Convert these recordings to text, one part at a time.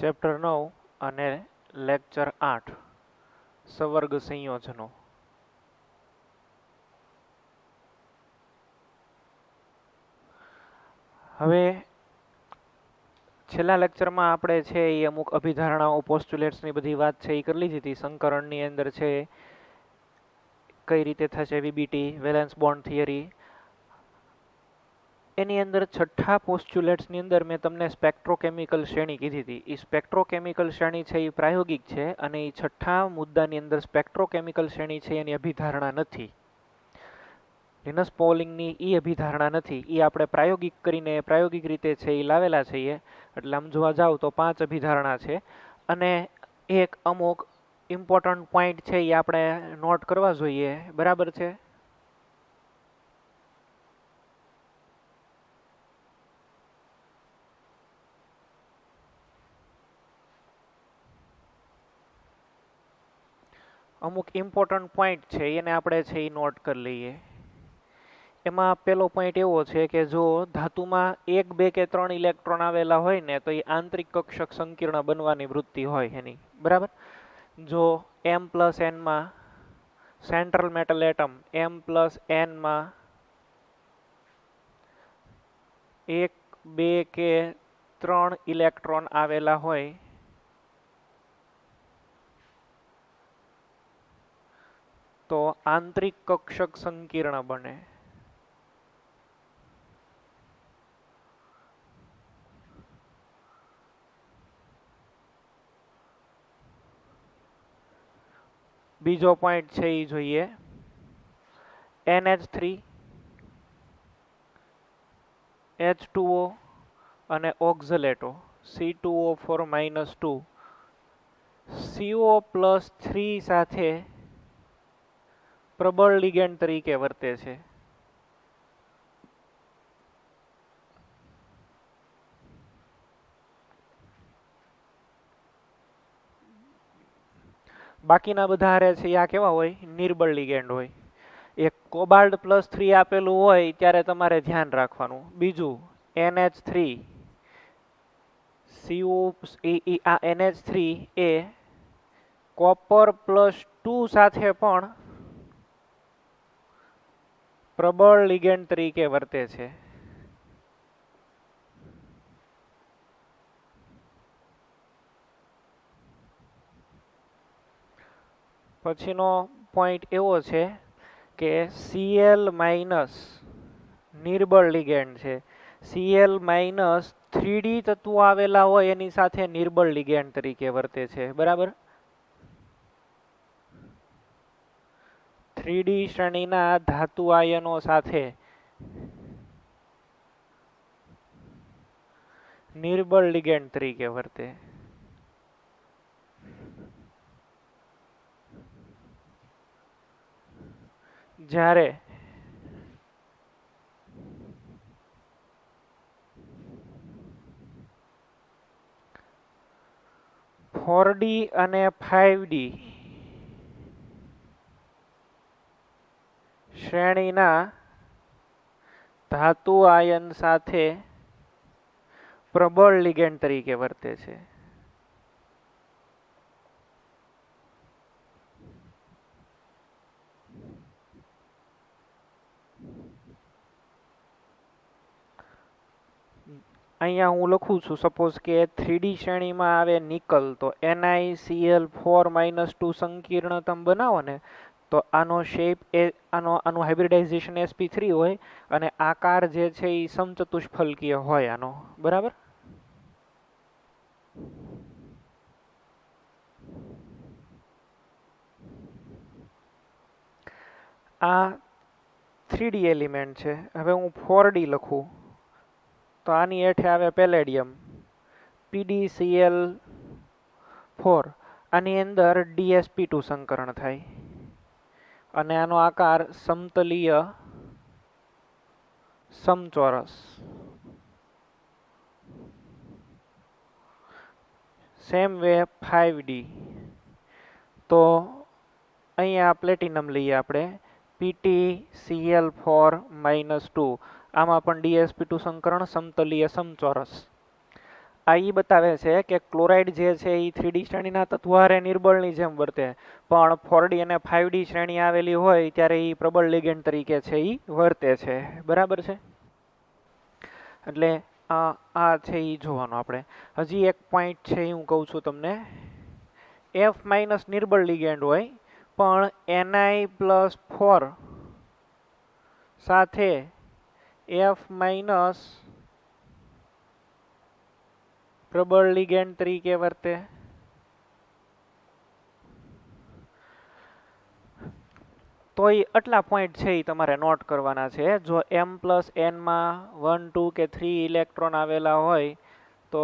Chapter 9 અને lecture 8 સવર્ગ સંયોજનો. હવે છેલ્લા લેક્ચરમાં આપણે છે એ અમુક અભિધારણાઓ પોસ્ટ્યુલેટ્સની બધી વાત છે એ કરી લીધી હતી. સંકરણની અંદર છે કઈ રીતે થશે વીબીટી, વેલેન્સ બોન્ડ થિયરી. એની અંદર છઠ્ઠા પોસ્ટ્યુલેટ્સની અંદર મેં તમને સ્પેક્ટ્રોકેમિકલ શ્રેણી કીધી હતી. એ સ્પેક્ટ્રોકેમિકલ શ્રેણી છે એ પ્રાયોગિક છે અને એ છઠ્ઠા મુદ્દાની અંદર સ્પેક્ટ્રોકેમિકલ શ્રેણી છે એની અભિધારણા નથી. લિનસ પોલિંગની એ અભિધારણા નથી. એ આપણે પ્રાયોગિક કરીને પ્રાયોગિક રીતે છે એ લાવેલા છીએ. એટલે આમ જોવા જાવ તો 5 અભિધારણા છે અને એક અમુક ઇમ્પોર્ટન્ટ પોઈન્ટ છે એ આપણે નોટ કરવા જોઈએ. બરાબર છે? અમુક ઇમ્પોર્ટન્ટ પોઈન્ટ છે એને આપણે છે એ નોટ કરી લઈએ. એમાં પહેલો પોઈન્ટ એવો છે કે જો ધાતુમાં 1, 2 કે 3 ઇલેક્ટ્રોન આવેલા હોય ને તો એ આંતરિક કક્ષક સંકીર્ણ બનવાની વૃત્તિ હોય એની. બરાબર? જો M+N માં સેન્ટ્રલ મેટલ એટમ M+N માં 1, 2 કે 3 ઇલેક્ટ્રોન આવેલા હોય તો આંતરિક કક્ષક સંકીર્ણ બને. બીજો પોઈન્ટ છે એ જોઈએ. NH3, H2O અને ઓક્ઝલેટો C2O4-2 CO+3 સાથે પ્રબળ લિગેન્ડ તરીકે વર્તે છે. બાકીના બધા હારે છે આ કેવા હોય? નિર્બળ લિગેન્ડ હોય. એક કોબાલ્ટ+3 આપેલું હોય ત્યારે તમારે ધ્યાન રાખવાનું. બીજું NH3 CO આ NH3 એ કોપર+2 સાથે પણ પ્રબળ લિગેન્ડ તરીકે વર્તે છે. પછીનો પોઈન્ટ એવો છે કે Cl- નિર્બળ લિગેન્ડ છે. Cl- 3D તત્વો આવેલા હોય એની સાથે નિર્બળ લિગેન્ડ તરીકે વર્તે છે. બરાબર? 3D શ્રેણીના ધાતુ આયનો સાથે નિર્બળ લિગેન્ડ તરીકે વર્તે. જ્યારે .4D અને 5D શ્રેણીના ધાતુ આયન સાથે પ્રબળ લિગેન્ડ તરીકે વર્તે છે. અહીંયા હું લખું છું સપોઝ કે 3D શ્રેણીમાં આવે નિકલ તો NiCl4-2 સંકીર્ણ તમે બનાવો ને તો આનો શેપ એ આનું હાઇબ્રિડાઇઝેશન sp3 હોય અને આકાર જે છે એ સમચતુષ્ફલકીય હોય આનો. બરાબર? આ 3D એલિમેન્ટ છે. હવે હું 4D લખું તો આની હેઠે આવે પેલેડિયમ PdCl4. આની અંદર DsP2 સંકરણ થાય અને આનો આકાર સમતલીય સમચોરસ. સેમ વે 5D તો અહીંયા પ્લેટિનમ લઈએ આપણે PtCl4-2. આમાં પણ DsP2 સંકરણ સમતલીય સમચોરસ. આ ઈ બતાવે છે કે ક્લોરાઇડ જે છે એ 3D શ્રેણીના તત્વો હારે નિર્બળની જેમ વર્તે, પણ 4D અને 5D શ્રેણી આવેલી હોય ત્યારે એ પ્રબળ લિગેન્ડ તરીકે છે એ વર્તે છે. બરાબર છે? એટલે આ છે એ જોવાનું આપણે. હજી એક પોઈન્ટ છે એ હું કહું છું તમને. F માઇનસ નિર્બળ લિગેન્ડ હોય પણ Ni+4 સાથે F માઇનસ પ્રબળ લિગેન્ડ તરીકે વર્તે. તો એ આટલા પોઈન્ટ છે એ તમારે નોટ કરવાના છે. જો M+N માં 1 2 કે 3 ઇલેક્ટ્રોન આવેલા હોય તો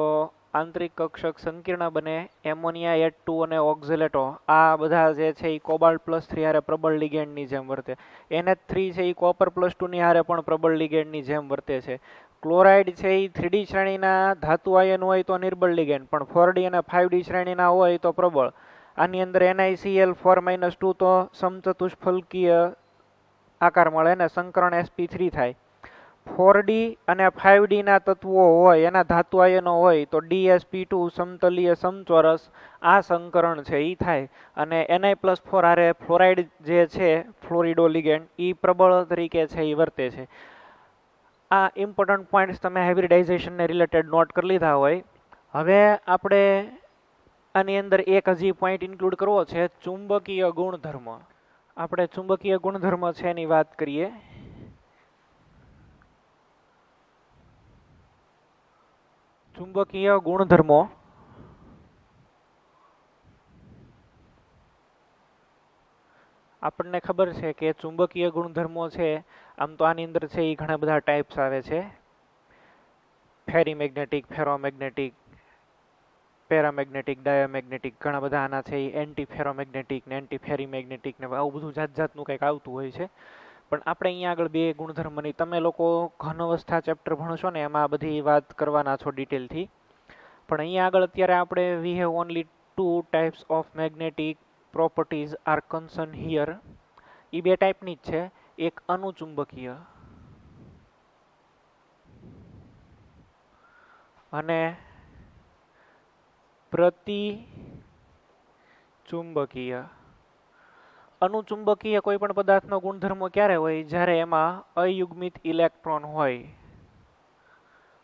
આંતરિક કક્ષક સંકીર્ણ બને. એમોનિયા H2 અને ઓક્ઝેલેટો આ બધા જે છે એ કોબાલ્ટ+3 હારે પ્રબળ લિગેન્ડની જેમ વર્તે. NH3 છે એ કોપર+2 ની હારે પણ પ્રબળ લિગેન્ડની જેમ વર્તે છે. ક્લોરાઇડ છે એ 3D શ્રેણીના ધાતુ આયન હોય તો નિર્બળ લિગેન્ડ, પણ 4D અને 5D શ્રેણીના હોય તો પ્રબળ. આની અંદર NiCl4-2 તો સમચતુષ્ફલકીય આકાર મળે ને સંકરણ sp3 થાય. 4D અને 5D ના તત્વો હોય એના ધાતુ આયનો હોય તો DsP2 સમતલીય સમચોરસ આ સંકરણ છે એ થાય. અને Ni+4 હારે ફ્લોરાઇડ જે છે ફ્લોરિડો લિગેન્ડ એ પ્રબળ તરીકે છે એ વર્તે છે. આ ઇમ્પોર્ટન્ટ પોઈન્ટ્સ તમે હાઇબ્રિડાઇઝેશનને રિલેટેડ નોટ કરી લીધા હોય. હવે આપણે આની અંદર એક હજી પોઈન્ટ ઇન્ક્લુડ કરવો છે, ચુંબકીય ગુણધર્મ. આપણે ચુંબકીય ગુણધર્મ છે એની વાત કરીએ. ચુંબકીય ગુણધર્મો આપણને ખબર છે કે ચુંબકીય ગુણધર્મો છે આમ તો આની અંદર છે એ ઘણા બધા ટાઈપ્સ આવે છે. ફેરીમેગ્નેટિક, ફેરોમેગ્નેટિક, પેરામેગ્નેટિક, ડાયામેગ્નેટિક, ઘણા બધા આના છે એ એન્ટી ફેરોમેગ્નેટિક ને એન્ટી ફેરીમેગ્નેટિક ને આવું બધું જાત જાતનું કંઈક આવતું હોય છે. પણ આપણે અહીંયા આગળ બે ગુણધર્મની તમે લોકો ઘન અવસ્થા ચેપ્ટર ભણશો ને એમાં બધી વાત કરવાના છો ડિટેલથી. પણ અહીંયા આગળ અત્યારે આપણે we have only 2 types of magnetic properties are concern here. એ બે ટાઈપની જ છે. એક અનુચુંબકીય અને પ્રતિચુંબકીય. અનુચુંબકીય કોઈ પણ પદાર્થનો ગુણધર્મ ક્યારે હોય? જ્યારે એમાં અયુગ્મિત ઇલેક્ટ્રોન હોય,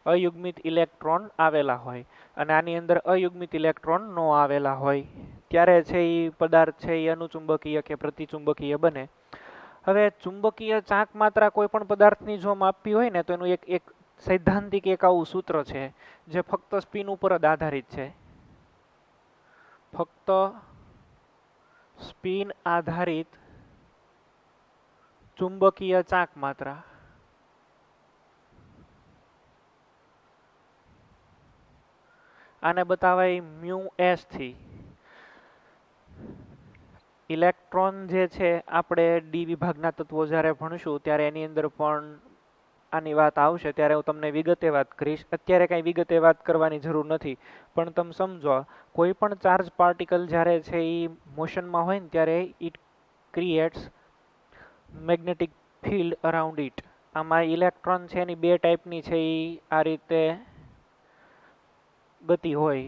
અયુગ્મિત ઇલેક્ટ્રોન આવેલા હોય. અને આની અંદર અયુગ્મિત ઇલેક્ટ્રોન ન આવેલા હોય ત્યારે છે એ પદાર્થ છે એ અનુચુંબકીય કે પ્રતિચુંબકીય બને. હવે ચુંબકીય ચાક માત્રા કોઈ પણ પદાર્થની જો માપવી હોય ને તો એનું એક સૈદ્ધાંતિક એક આવું સૂત્ર છે જે ફક્ત સ્પિન ઉપર જ આધારિત છે. ફક્ત સ્પિન આધારિત ચુંબકીય ચાક માત્રા. આને બતાવાય μs થી. ઇલેક્ટ્રોન જે છે આપણે ડી વિભાગના તત્વો જ્યારે ભણશું ત્યારે એની અંદર પણ આની વાત આવશે ત્યારે હું તમને વિગતે વાત કરીશ. અત્યારે કાંઈ વિગતે વાત કરવાની જરૂર નથી. પણ તમે સમજો કોઈ પણ ચાર્જ પાર્ટિકલ જ્યારે છે એ મોશનમાં હોય ને ત્યારે it creates magnetic field around it. આમાં ઇલેક્ટ્રોન છે એની બે ટાઈપની છે એ આ રીતે ગતિ હોય.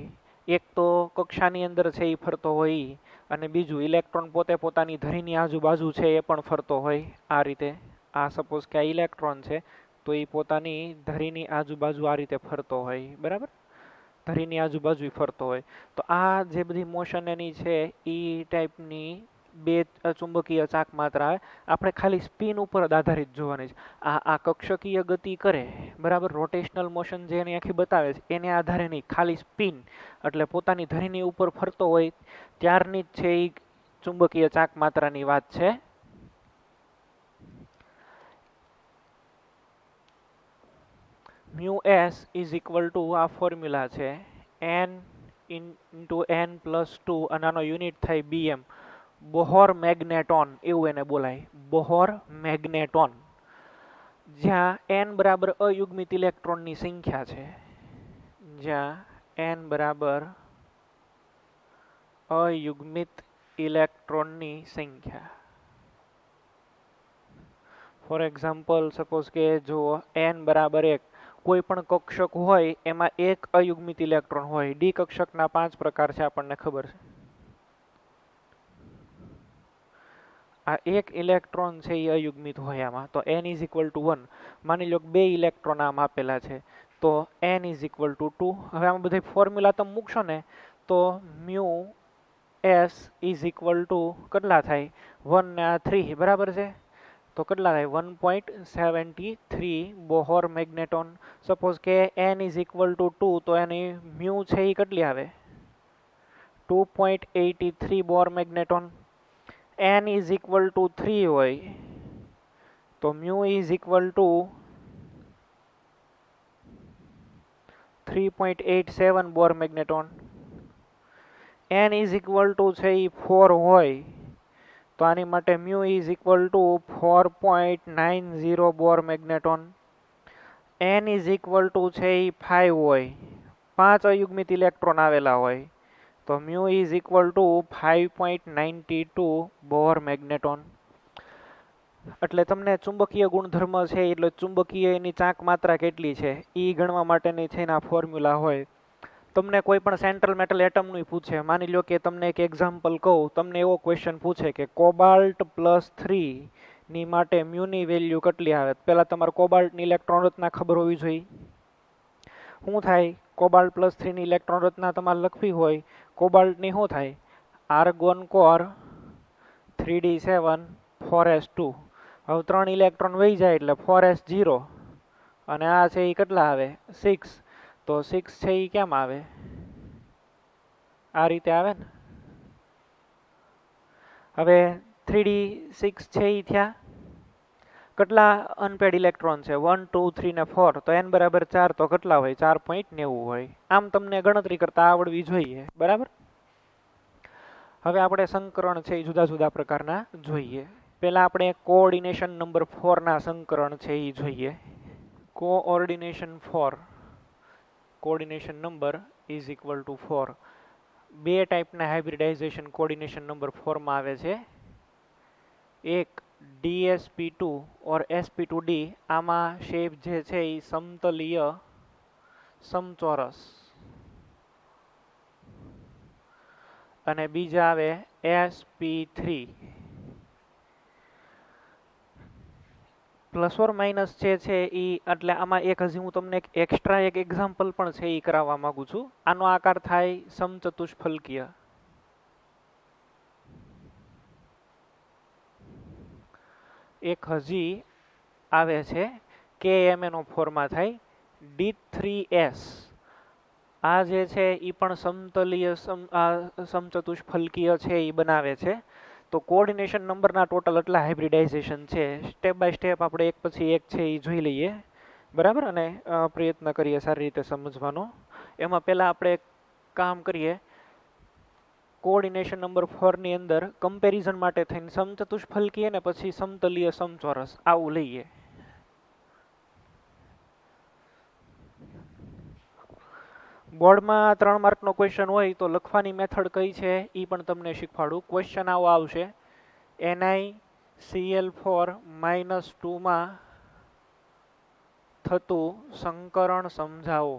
એક તો કક્ષાની અંદર છે એ ફરતો હોય અને બીજું ઇલેક્ટ્રોન પોતે પોતાની ધરીની આજુબાજુ છે એ પણ ફરતો હોય આ રીતે. આ સપોઝ કે આ ઇલેક્ટ્રોન છે તો એ પોતાની ધરીની આજુબાજુ આ રીતે ફરતો હોય, બરાબર? ધરીની આજુબાજુ ફરતો હોય. તો આ જે બધી મોશન એની છે એ ટાઈપની બે ચુંબકીય ચાક માત્રા આપણે ખાલી સ્પિન ઉપર જ આધારિત જોવાની છે. આ કક્ષકીય ગતિ કરે, બરાબર, રોટેશનલ મોશન જે એની આખી બતાવે છે એને આધારે નહીં, ખાલી સ્પિન એટલે પોતાની ધરીની ઉપર ફરતો હોય ત્યારની જ છે એ ચુંબકીય ચાક માત્રાની વાત છે. μs ઇઝ ઇક્વલ ટુ આ ફોર્મ્યુલા છે n ઇન્ટુ n+2 અને આનો યુનિટ થાય bm. બોહર મેગ્નેટોન એવું એને બોલાય, બોહર મેગ્નેટોન. જ્યાં n બરાબર અયુગ્મિત ઇલેક્ટ્રોનની સંખ્યા છે, જ્યાં n બરાબર અયુગ્મિત ઇલેક્ટ્રોનની સંખ્યા. ફોર એક્ઝામ્પલ સપોઝ કે જો n બરાબર 1, કોઈ પણ કક્ષક હોય એમાં એક અયુગ્મિત ઇલેક્ટ્રોન હોય. ડી કક્ષકના 5 પ્રકાર છે, આપણને ખબર છે. આ એક ઇલેક્ટ્રોન છે એ અયુગ્મિત હોય આમાં, તો n ઇઝ ઇક્વલ ટુ 1. માની લો કે 2 ઇલેક્ટ્રોન આમ આપેલા છે, તો n ઇઝ ઇક્વલ ટુ 2. હવે આમાં બધા ફોર્મ્યુલા તમે મૂકશો ને તો mu s is equal two કેટલા થાય, 1 ને આ 3, બરાબર છે. તો કેટલા થાય, 1.73 બોહર મેગ્નેટોન. સપોઝ કે n ઇઝ ઇક્વલ ટુ 2, તો એની મ્યુ છે એ કેટલી આવે, 2.83 Bohr magneton. n is equal to 3 હોય તો mu is equal to 3.87 Bohr magneton. n is equal to છે એ 4 હોય તો આની માટે mu is equal to 4.90 Bohr magneton. n is equal to છે એ 5 હોય, 5 અયુગ્મિત ઇલેક્ટ્રોન આવેલા હોય તો મ્યુ ઇઝ ઇક્વલ ટુ 5.92 બોર મેગ્નેટોન. એટલે તમને ચુંબકીય ગુણધર્મ છે, એટલે ચુંબકીય એની ચાક માત્રા કેટલી છે એ ગણવા માટેની છે એના ફોર્મ્યુલા હોય. તમને કોઈ પણ સેન્ટ્રલ મેટલ એટમનું પૂછે, માની લો કે તમને એક એક્ઝામ્પલ કહું, તમને એવો ક્વેશ્ચન પૂછે કે કોબાલ્ટ +3 ની માટે મ્યુની વેલ્યુ કેટલી આવે. પહેલાં તમારે કોબાલ્ટની ઇલેક્ટ્રોન રચના ખબર હોવી જોઈએ. શું થાય, કોબાલ્ટ +3 ની ઇલેક્ટ્રોન રચના તમારે લખવી હોય, કોબાલ્ટની શું થાય, આર્ગોન કોર 3d7 4s2. હવે 3 ઇલેક્ટ્રોન વહી જાય એટલે 4s0, અને આ છે એ કેટલા આવે, 6. તો 6 છે એ કેમ આવે, આ રીતે આવે ને. હવે 3d6 છે એ થયા, કેટલા અનપેડ ઇલેક્ટ્રોન છે, 1 2 3 ને 4. તો n બરાબર 4, તો કેટલા હોય, 4.90 હોય. આમ તમને ગણતરી કરતા આવડવી જોઈએ, બરાબર. હવે આપણે સંકરણ છે એ જુદા જુદા પ્રકારના જોઈએ. પહેલા આપણે કોઓર્ડિનેશન નંબર 4 ના સંકરણ છે એ જોઈએ. Coordination number is equal two 4. બે ટાઈપના હાઇબ્રિડાઇઝેશન કોઓર્ડિનેશન નંબર 4 માં આવે છે. એક DsP2 ઓર sp2d, આમાં શેપ જે છે એ સમતલીય સમચોરસ. અને બીજા આવે sp3. પ્લસ ઓર માઇનસ જે છે એ, એટલે આમાં એક હજી હું તમને એક એક્સ્ટ્રા એક એક્ઝામ્પલ પણ છે એ કરાવવા માંગુ છું. આનો આકાર થાય સમચતુષ્ફલકીય. એક હજી આવે છે KMA નો ફોર્મમાં થાય D3s. આ જે છે એ પણ સમતલીય સમચતુષ્ફલકીય છે એ બનાવે છે. તો કોઓર્ડિનેશન નંબરના ટોટલ એટલા હાઇબ્રિડાઇઝેશન છે. સ્ટેપ બાય સ્ટેપ આપણે એક પછી એક છે એ જોઈ લઈએ, બરાબર, અને પ્રયત્ન કરીએ સારી રીતે સમજવાનો. એમાં પહેલાં આપણે કામ કરીએ, કોઓર્ડિનેશન નંબર 4 ની અંદર કમ્પેરિઝન માટે થઈને સમચતુષ્ફલકીય ને પછી સમતલીય સમચોરસ આવું લઈએ. બોર્ડમાં 3 માર્કનો ક્વેશ્ચન હોય તો લખવાની મેથડ કઈ છે એ પણ તમને શીખવાડું. ક્વેશ્ચન આવો આવશે, NiCl4 -2 માં થતું સંકરણ સમજાવો.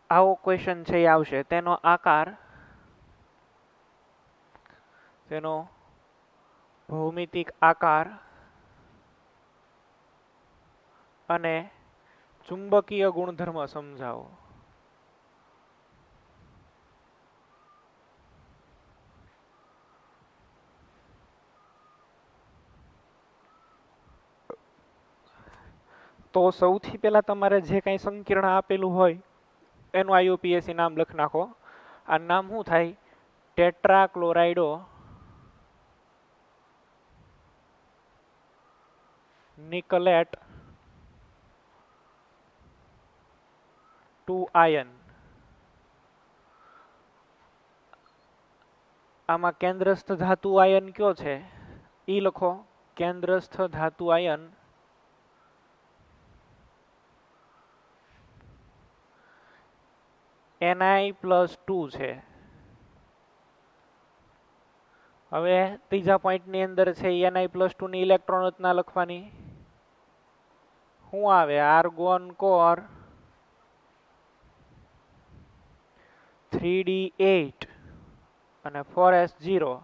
આવો ક્વેશ્ચન છે એ આવશે. તેનો આકાર, તેનો ભૌમિતિક આકાર અને ચુંબકીય ગુણધર્મ સમજાવો. તો સૌથી પહેલા તમારે જે કાંઈ સંકીર્ણ આપેલું હોય એનું IUPAC નામ લખી નાખો. આ નામ શું થાય, ટેટ્રાક્લોરાઇડો નિકલેટ 2 આયન. આમાં કેન્દ્રસ્થ ધાતુ આયન કયો છે એ લખો. કેન્દ્રસ્થ ધાતુ આયન Ni+2 છે. હવે ત્રીજા પોઈન્ટની અંદર છે Ni+2 ની ઇલેક્ટ્રોન રચના લખવાની. શું આવે? આર્ગોન કોર 3d8 અને 4s0.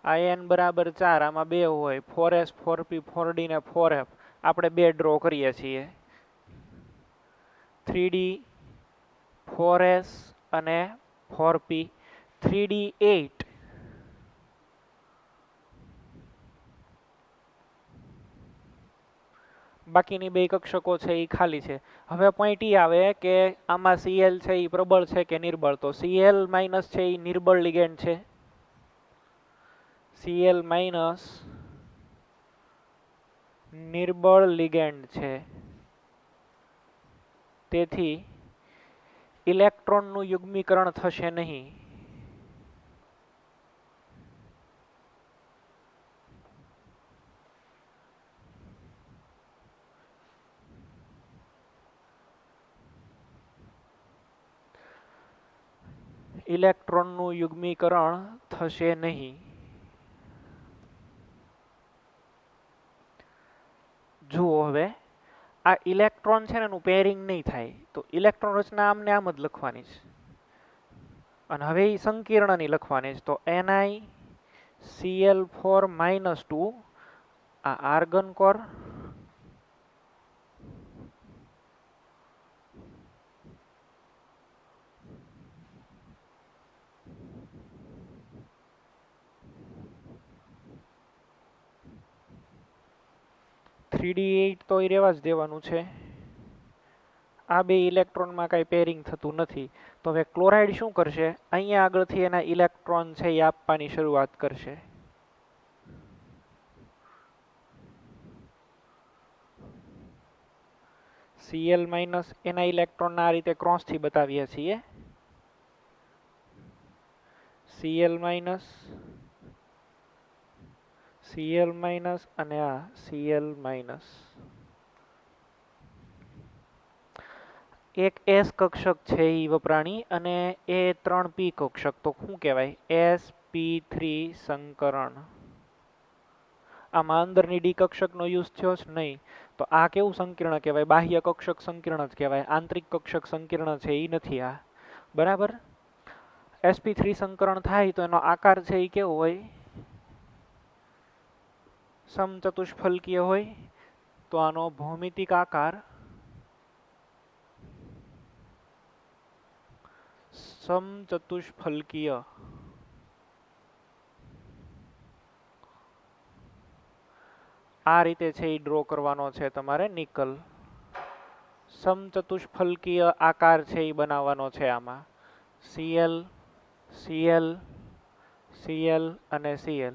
In બરાબર 4, આમાં 2 હોય, 4s 4p 4d ને 4f. આપણે 2 ડ્રો કરીએ છીએ, 3d 4s અને 4p. 3d8 બાકીની બે કક્ષકો છે એ ખાલી છે. હવે પોઈન્ટ એ આવે કે આમાં Cl છે એ પ્રબળ છે કે નિર્બળ. તો Cl- છે એ નિર્બળ લિગેન્ડ છે. Cl- નિર્બળ લિગેન્ડ છે. તેથી ઇલેક્ટ્રોનનું યુગ્મીકરણ થશે નહીં. ઇલેક્ટ્રોનનું યુગ્મીકરણ થશે નહીં. જુઓ હવે આ ઇલેક્ટ્રોન છે ને એનું પેરિંગ નહીં થાય, તો ઇલેક્ટ્રોન રચના આમને આમ જ લખવાની છે. અને હવે એ સંકીર્ણની લખવાની છે. તો NiCl4-2 આ આર્ગન કોર (3d8) તો એ રહેવા જ દેવાનું છે. આ બે ઇલેક્ટ્રોનમાં કાંઈ પેરિંગ થતું નથી. તો હવે ક્લોરાઇડ શું કરશે? અહીંયા આગળથી એના ઇલેક્ટ્રોન છે એ આપવાની શરૂઆત કરશે. Cl- એના ઇલેક્ટ્રોન આ રીતે ક્રોસથી બતાવીએ છીએ. Cl-, Cl- અને આ Cl-. એક S કક્ષક છે એ વપરાણી અને એ 3p કક્ષક. તો શું કહેવાય? sp3 સંકરણ. આમાં અંદરની ડી કક્ષકનો યુઝ થયો જ નહીં. તો આ કેવું સંકીર્ણ કહેવાય? બાહ્ય કક્ષક સંકીર્ણ જ કહેવાય. આંતરિક કક્ષક સંકીર્ણ છે એ નથી આ. બરાબર? sp3 સંકરણ થાય તો એનો આકાર છે એ કેવો હોય? સમચતુષ્ફલકીય હોય. તો આનો ભૌમિતિક આકાર સમચતુષ્ફલકીય. આ રીતે છે એ ડ્રો કરવાનો છે તમારે નિકલ. સમચતુષ્ફલકીય આકાર છે એ બનાવવાનો છે આમાં. Cl, Cl, Cl અને Cl.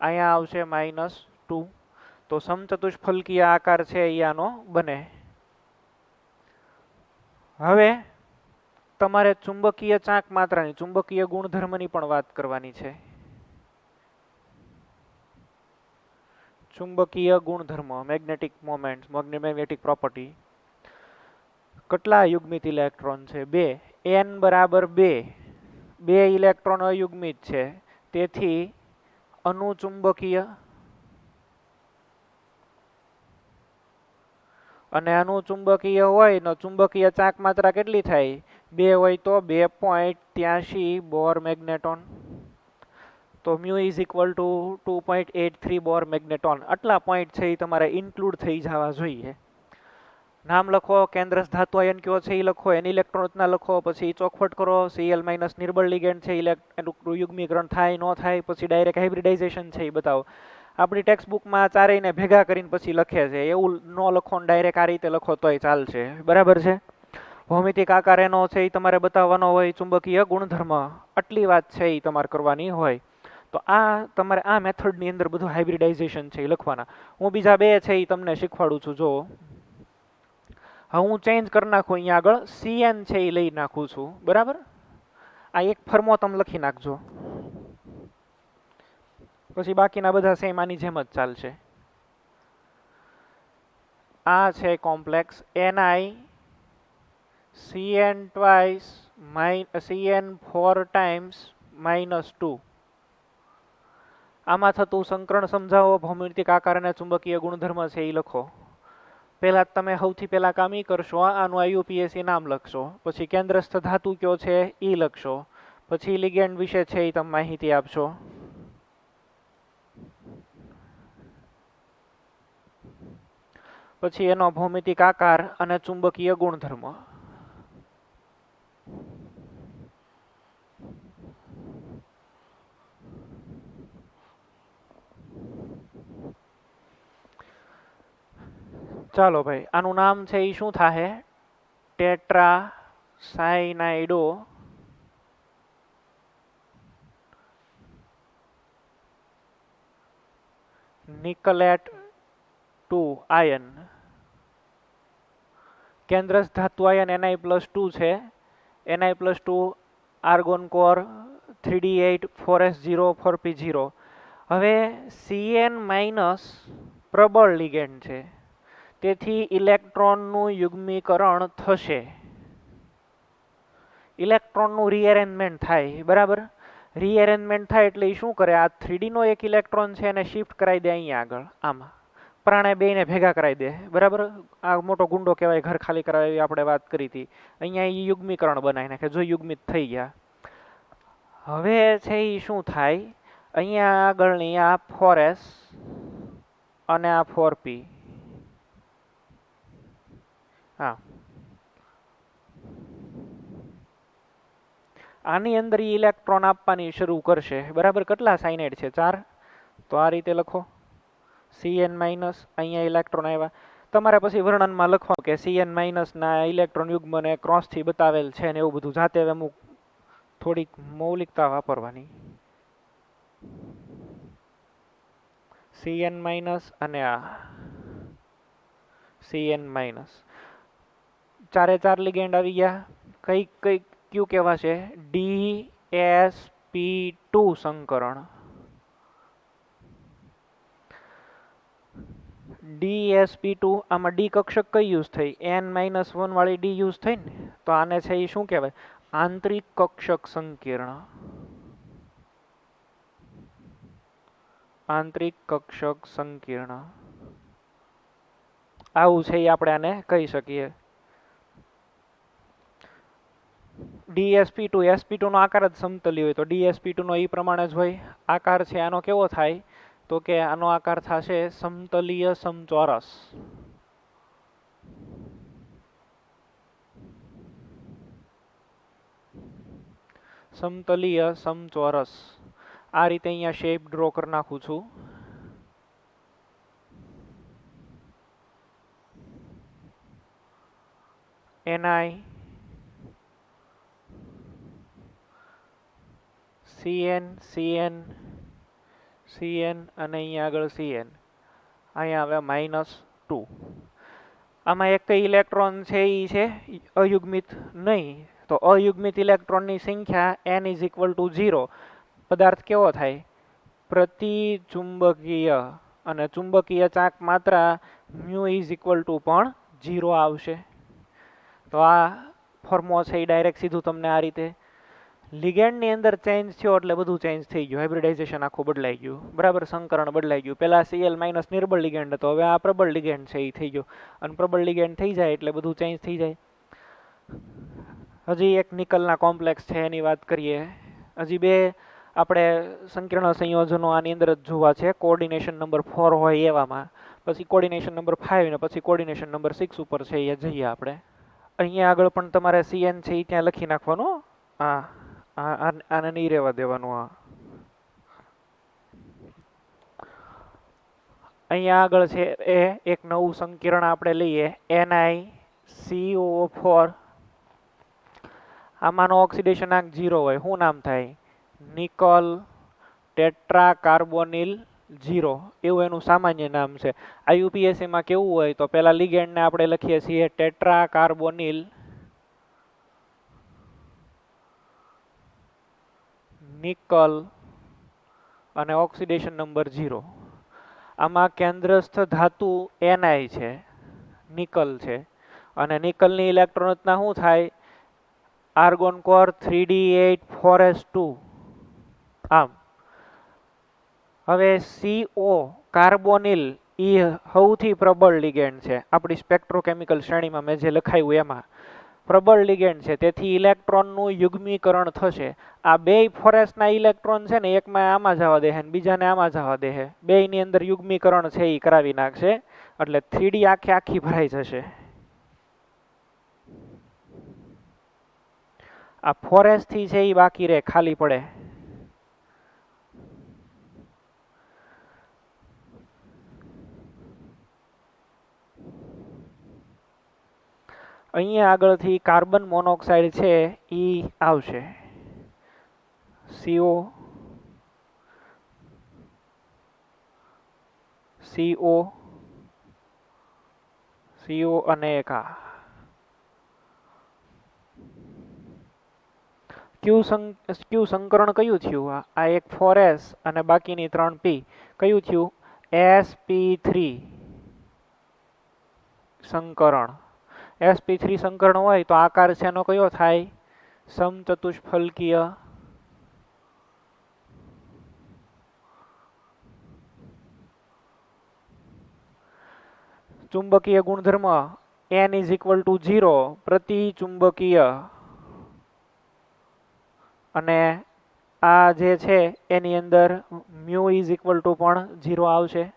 અહીંયા આવશે -2. તો સમચતુષ્ફલકીય આકાર છે એ આનો બને. હવે તમારે ચુંબકીય ચાંક માત્રાની, ચુંબકીય ગુણધર્મની પણ વાત કરવાની છે. ચુંબકીય ગુણધર્મ, મેગ્નેટિક મોમેન્ટ, મેગ્નેટિક પ્રોપર્ટી. કેટલા યુગ્મિત ઇલેક્ટ્રોન છે? 2. n બરાબર 2. 2 ઇલેક્ટ્રોન અયુગ્મિત છે. તેથી અનુચુંબકીય અને અનુચુંબકીય હોય તો ચુંબકીય ચાંક માત્રા કેટલી થાય? 2 હોય તો 2.83 બોર મેગ્નેટોન. તો μ = 2.83 બોર મેગ્નેટોન. આટલા પોઈન્ટ છે એ તમારે ઇન્ક્લુડ થઈ જવા જોઈએ. નામ લખો, કેન્દ્ર ધાતુ આયન કયો છે એ લખો, એની ઇલેક્ટ્રોન રચના લખો, પછી ચોખવટ કરો. Cl- નિર્બળ લિગેન્ડ છે, એનું યુગ્મીકરણ થાય ન થાય, પછી ડાયરેક્ટ હાઇબ્રિડાઇઝેશન છે એ બતાવો. આપણી ટેક્સ્ટ બુકમાં ચારેયને ભેગા કરીને પછી લખે છે. એવું ન લખો ને ડાયરેક્ટ આ રીતે લખો તોય ચાલશે. બરાબર છે? ભૌમિતિક આકાર એનો છે એ તમારે બતાવવાનો હોય. ચુંબકીય ગુણધર્મ, આટલી વાત છે એ તમારે કરવાની હોય. તો આ તમારે આ મેથડની અંદર બધું હાઇબ્રિડાઇઝેશન છે એ લખવાના. હું બીજા બે છે એ તમને શીખવાડું છું. જો હવે હું ચેન્જ કરી નાખું, અહીંયા આગળ Cn છે એ લઈ નાખું છું. બરાબર? આ એક ફર્મો તમે લખી નાખજો. પછી બાકીના બધા સેમ આની જેમ જ ચાલશે. આ છે કોમ્પ્લેક્સ NiCn2 CN4 ટાઈમ્સ -2. આમાં થતું સંકરણ સમજાવો. ભૌમિતિક આકાર અને ચુંબકીય ગુણધર્મ છે એ લખો. પહેલા તમે સૌથી પહેલા કામ ઈ કરશો, આનું IUPAC નામ લખશો, પછી કેન્દ્રસ્થ ધાતુ કયો છે ઈ લખશો, પછી લિગેન્ડ વિશે છે એ તમે માહિતી આપશો. પછી એનો ભૌમિતિક આકાર અને ચુંબકીય ગુણધર્મ. ચાલો ભાઈ, આનું નામ છે એ શું થાહે? Tetra સાયનાઇડો નિકલેટ 2 ion. કેન્દ્રસ્થ ધાતુ આયન Ni+2 છે. Ni+2 argon core 3D8 4S0 4P0. હવે Cn- પ્રબળ લિગેન્ડ છે, તેથી ઇલેક્ટ્રોનનું યુગ્મીકરણ થશે, ઇલેક્ટ્રોનનું રીએરેન્જમેન્ટ થાય. બરાબર, રીએરેન્જમેન્ટ થાય એટલે એ શું કરે? આ 3D નો એક ઇલેક્ટ્રોન છે એને શિફ્ટ કરાવી દે અહીંયા આગળ, આમાં પ્રાણે બેને ભેગા કરાવી દે. બરાબર, આ મોટો ગુંડો કહેવાય, ઘર ખાલી કરાવે એવી આપણે વાત કરી હતી. અહીંયા એ યુગ્મીકરણ બનાવી નાખે, જો યુગ્મિત થઈ ગયા. હવે છે એ શું થાય? અહીંયા આગળની આ 4S અને આ 4P, હા, આની અંદર ઇલેક્ટ્રોન આપવાની શરૂ કરશે. બરાબર, કેટલા સાયનાઇડ છે? 4. તો આ રીતે લખો, Cn-, અહીંયા ઇલેક્ટ્રોન આવ્યા. તમારે પછી વર્ણનમાં લખવાનું કે Cn- ના ઇલેક્ટ્રોન યુગ્મને ક્રોસથી બતાવેલ છે ને એવું બધું, જાતે અમુક થોડીક મૌલિકતા વાપરવાની. Cn- અને આ Cn-. 4 લિગેન્ડ આવી ગયા. કઈ કઈ ક્યુ કહેવાશે? DsP2 સંકરણ. DsP2, આમાં ડી કક્ષક કઈ યુઝ થઈ? N-1 વાળી ડી યુઝ થઈ ને, તો આને છે એ શું કહેવાય? આંતરિક કક્ષક સંકીર્ણ. આંતરિક કક્ષક સંકીર્ણ આવું છે એ આપણે આને કહી શકીએ. DsP2, sp2 નો આકાર જ સમતલી હોય તો DsP2 નો એ પ્રમાણે જ હોય. આકાર છે આનો કેવો થાય? તો કે આનો આકાર થશે સમતલીય સમચોરસ. સમતલીય સમચોરસ. આ રીતે અહીંયા શેપ ડ્રો કરી નાખું છું. Ni, Cn, Cn, Cn અને અહીંયા આગળ Cn. અહીંયા આવે -2. આમાં એક ઇલેક્ટ્રોન છે એ છે અયુગ્મિત નહીં, તો અયુગ્મિત ઇલેક્ટ્રોનની સંખ્યા n=0. પદાર્થ કેવો થાય? પ્રતિચુંબકીય. અને ચુંબકીય ચાક માત્રા μ પણ 0 આવશે. તો આ ફોર્મો છે એ ડાયરેક્ટ સીધું તમને આ રીતે. લિગેન્ડની અંદર ચેન્જ થયો એટલે બધું ચેન્જ થઈ ગયું, હાઇબ્રિડાઇઝેશન આખું બદલાઈ ગયું. બરાબર, સંકરણ બદલાઈ ગયું. પહેલા Cl- નિર્બળ લિગેન્ડ હતો, હવે આ પ્રબળ લિગેન્ડ છે એ થઈ ગયો. અને પ્રબળ લિગેન્ડ થઈ જાય એટલે બધું ચેન્જ થઈ જાય. હજી એક નિકલના કોમ્પ્લેક્સ છે એની વાત કરીએ. હજી બે આપણે સંકીર્ણ સંયોજનો આની અંદર જ જોવા છે. કોઓર્ડિનેશન નંબર 4 હોય એવામાં, પછી કોઓર્ડિનેશન નંબર 5 ને પછી કોઓર્ડિનેશન નંબર 6 ઉપર છે એ જઈએ આપણે. અહીંયા આગળ પણ તમારે Cn છે એ ત્યાં લખી નાખવાનું. આને નહીં રહેવા દેવાનું. અહીંયા આગળ છે એ એક નવું સંકીર્ણ આપણે લઈએ, NiCO4. આમાંનો ઓક્સિડેશનાંક 0 હોય. શું નામ થાય? નિકલ ટેટ્રાકાર્બોનિલ 0, એવું એનું સામાન્ય નામ છે. IUPACમાં કેવું હોય તો પહેલા લિગેન્ડને આપણે લખીએ છીએ ટેટ્રાકાર્બોનિલ નિકલ અને ઓક્સિડેશન નંબર 0. આમાં કેન્દ્રસ્થ ધાતુ Ni છે, નિકલ છે, અને નિકલની ઇલેક્ટ્રોન રચના શું થાય? આર્ગોન કોર 3d8 4s2 આમ હવે CO કાર્બોનિલ એ સૌથી પ્રબળ લિગેન્ડ છે આપણી સ્પેક્ટ્રોકેમિકલ શ્રેણીમાં મેં જે લખાયું એમાં પ્રબળ લિગેન્ડ છે તેથી ઇલેક્ટ્રોનનું યુગ્મીકરણ થશે આ બે ફોરેસના ઇલેક્ટ્રોન છે ને એકમાં આમાં જવા દે ને બીજાને આમાં જવા દે બેયની અંદર યુગ્મીકરણ છે એ કરાવી નાખશે એટલે 3D આખી ભરાઈ જશે આ ફોરેસ થી છે એ બાકી રહે ખાલી પડે અહીંયા આગળથી કાર્બન મોનોક્સાઇડ છે એ આવશે CO અને એક આ ક્યુ સંકરણ કયું થયું આ એક 4s અને બાકીની 3p કયું થયું sp3 સંકરણ sp3 સંકરણ હોય તો આકાર છે એનો કયો થાય સમચતુષ્ફલકીય ચુંબકીય ગુણધર્મ n is equal to 0 પ્રતિ ચુંબકીય અને આ જે છે એની અંદર mu is equal to પણ 0 આવશે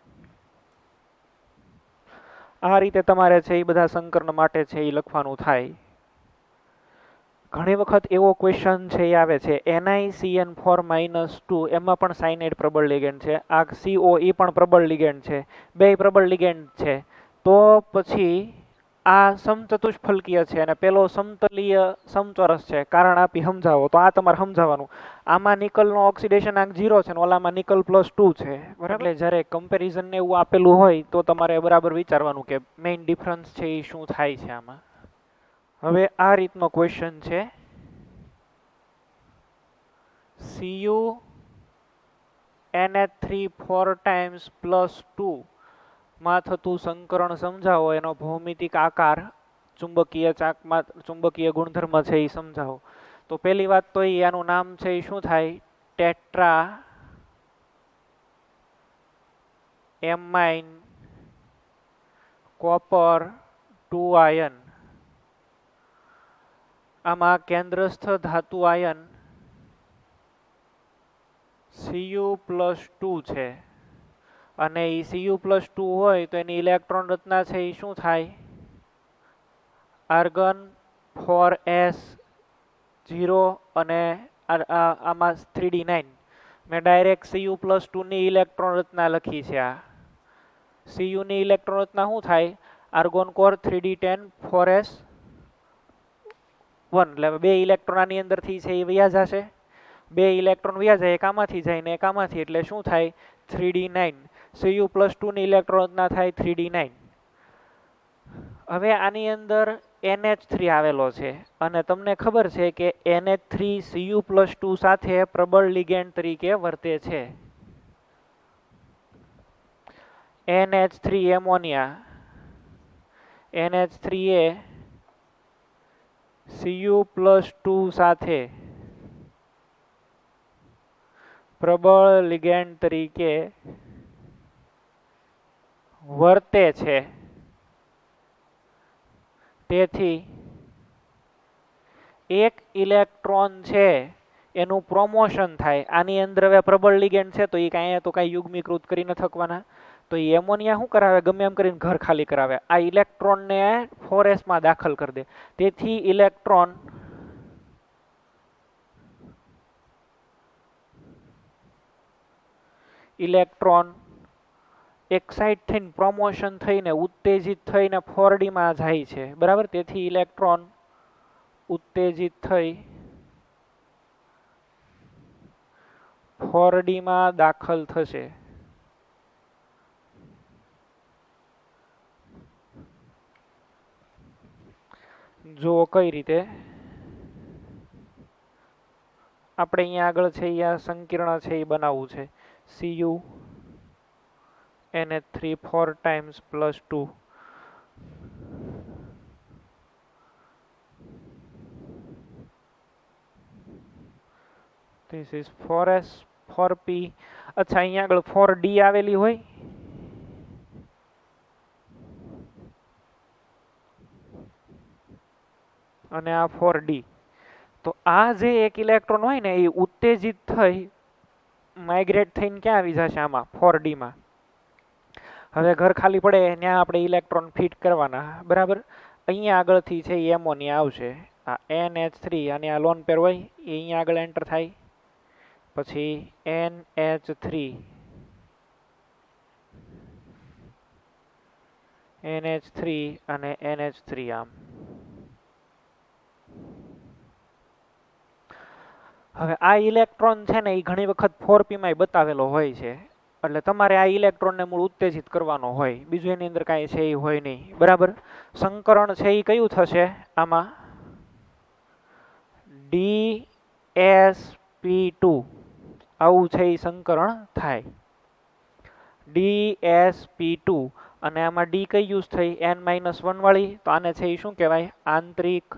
આ રીતે તમારે છે એ બધા સંકરણ માટે છે એ લખવાનું થાય ઘણી વખત એવો ક્વેશ્ચન છે એ આવે છે NiCN4-2 એમાં પણ સાયનાઇડ પ્રબળ લિગેન્ડ છે આ CO એ પણ પ્રબળ લિગેન્ડ છે બે પ્રબળ લિગેન્ડ છે તો પછી આ સમચતુષ્ફલકીય છે અને પેલો સમતલીય સમચોરસ છે કારણ આપી સમજાવો તો આ તમારે સમજાવવાનું આમાં નિકલનો ઓક્સિડેશન આંક 0 છે ને ઓલામાં નિકલ +2 છે બરાબર એટલે જ્યારે કમ્પેરિઝન ને એવું આપેલું હોય તો તમારે બરાબર વિચારવાનું કે મેઇન ડિફરન્સ છે એ શું થાય છે આમાં હવે આ રીતનો ક્વેશ્ચન છે Cu NH3 4 times +2 માં થતું સંકરણ સમજાવો એનો ભૌમિતિક આકાર ચુંબકીય ચાકમાં ચુંબકીય ગુણધર્મ છે એ સમજાવો તો પહેલી વાત તો એનું નામ છે એ શું થાય ટેટ્રા એમાઇન કોપર 2 આયન આમાં કેન્દ્રસ્થ ધાતુ આયન Cu+2 છે અને એ Cu+2 હોય તો એની ઇલેક્ટ્રોન રચના છે એ શું થાય આર્ગન 4s0 અને આમાં 3d9 મેં ડાયરેક્ટ Cu+2 ની ઇલેક્ટ્રોન રચના લખી છે આ Cu ની ઇલેક્ટ્રોન રચના શું થાય આર્ગોન કોર 3d10 4s1 એટલે બે ઇલેક્ટ્રોન આની અંદરથી છે એ વયા જશે બે ઇલેક્ટ્રોન વયા જાય એક આમાંથી જાય ને એક આમાંથી એટલે શું થાય 3d9 Cu+2 ની ઇલેક્ટ્રોન રચના થાય 3d9 હવે આની અંદર NH3 આવેલો છે અને તમને ખબર છે કે NH3 Cu+2 સાથે પ્રબળ લિગેન્ડ તરીકે વર્તે છે NH3 એમોનિયા NH3 એ Cu+2 સાથે પ્રબળ લિગેન્ડ તરીકે વર્તે છે તેથી એક ઇલેક્ટ્રોન છે એનું પ્રોમોશન થાય આની અંદર હવે પ્રબળ લિગેન્ડ છે તો એ કાંઈ તો કાંઈ યુગ્મીકૃત કરી ન થકવાના તો એ એમોનિયા શું કરાવે ગમે એમ કરીને ઘર ખાલી કરાવે આ ઇલેક્ટ્રોનને 4s માં દાખલ કરી દે તેથી ઇલેક્ટ્રોન એક્સાઇટ થઈને પ્રમોશન થઈને ઉત્તેજિત થઈને 4d માં જાય છે બરાબર તેથી ઇલેક્ટ્રોન ઉત્તેજિત થઈ 4d માં દાખલ થશે જો કઈ રીતે આપણે અહીંયા આગળ છે અહીંયા સંકીર્ણ છે એ બનાવવું છે Cu NH3 4 times +2 this is 4s 4p. અચ્છા, અહીંયા આગળ 4d આવેલી હોય, અને આ 4d. તો આ જે એક ઇલેક્ટ્રોન હોય ને એ ઉત્તેજિત થઈ માઇગ્રેટ થઈને ક્યાં આવી જશે? આમાં 4d માં. હવે ઘર ખાલી પડે ત્યાં આપણે ઇલેક્ટ્રોન ફિટ કરવાના, બરાબર. અહીંયા આગળથી છે એ એમોનિયા આવશે, આ NH3 અને આ લોન પેર હોય એ અહીંયા આગળ એન્ટર થાય, પછી NH3 અને NH3 આમ. હવે આ ઇલેક્ટ્રોન છે ને એ ઘણી વખત 4p માં બતાવેલો હોય છે, એટલે તમારે આ ઇલેક્ટ્રોનને મૂળ ઉત્તેજિત કરવાનો હોય, બીજું એની અંદર કાંઈ છે એ હોય નહીં, બરાબર. સંકરણ છે એ કયું થશે આમાં? DsP2 આવું છે એ સંકરણ થાય, DsP2. અને આમાં ડી કઈ યુઝ થઈ? N-1 વાળી, તો આને છે એ શું કહેવાય? આંતરિક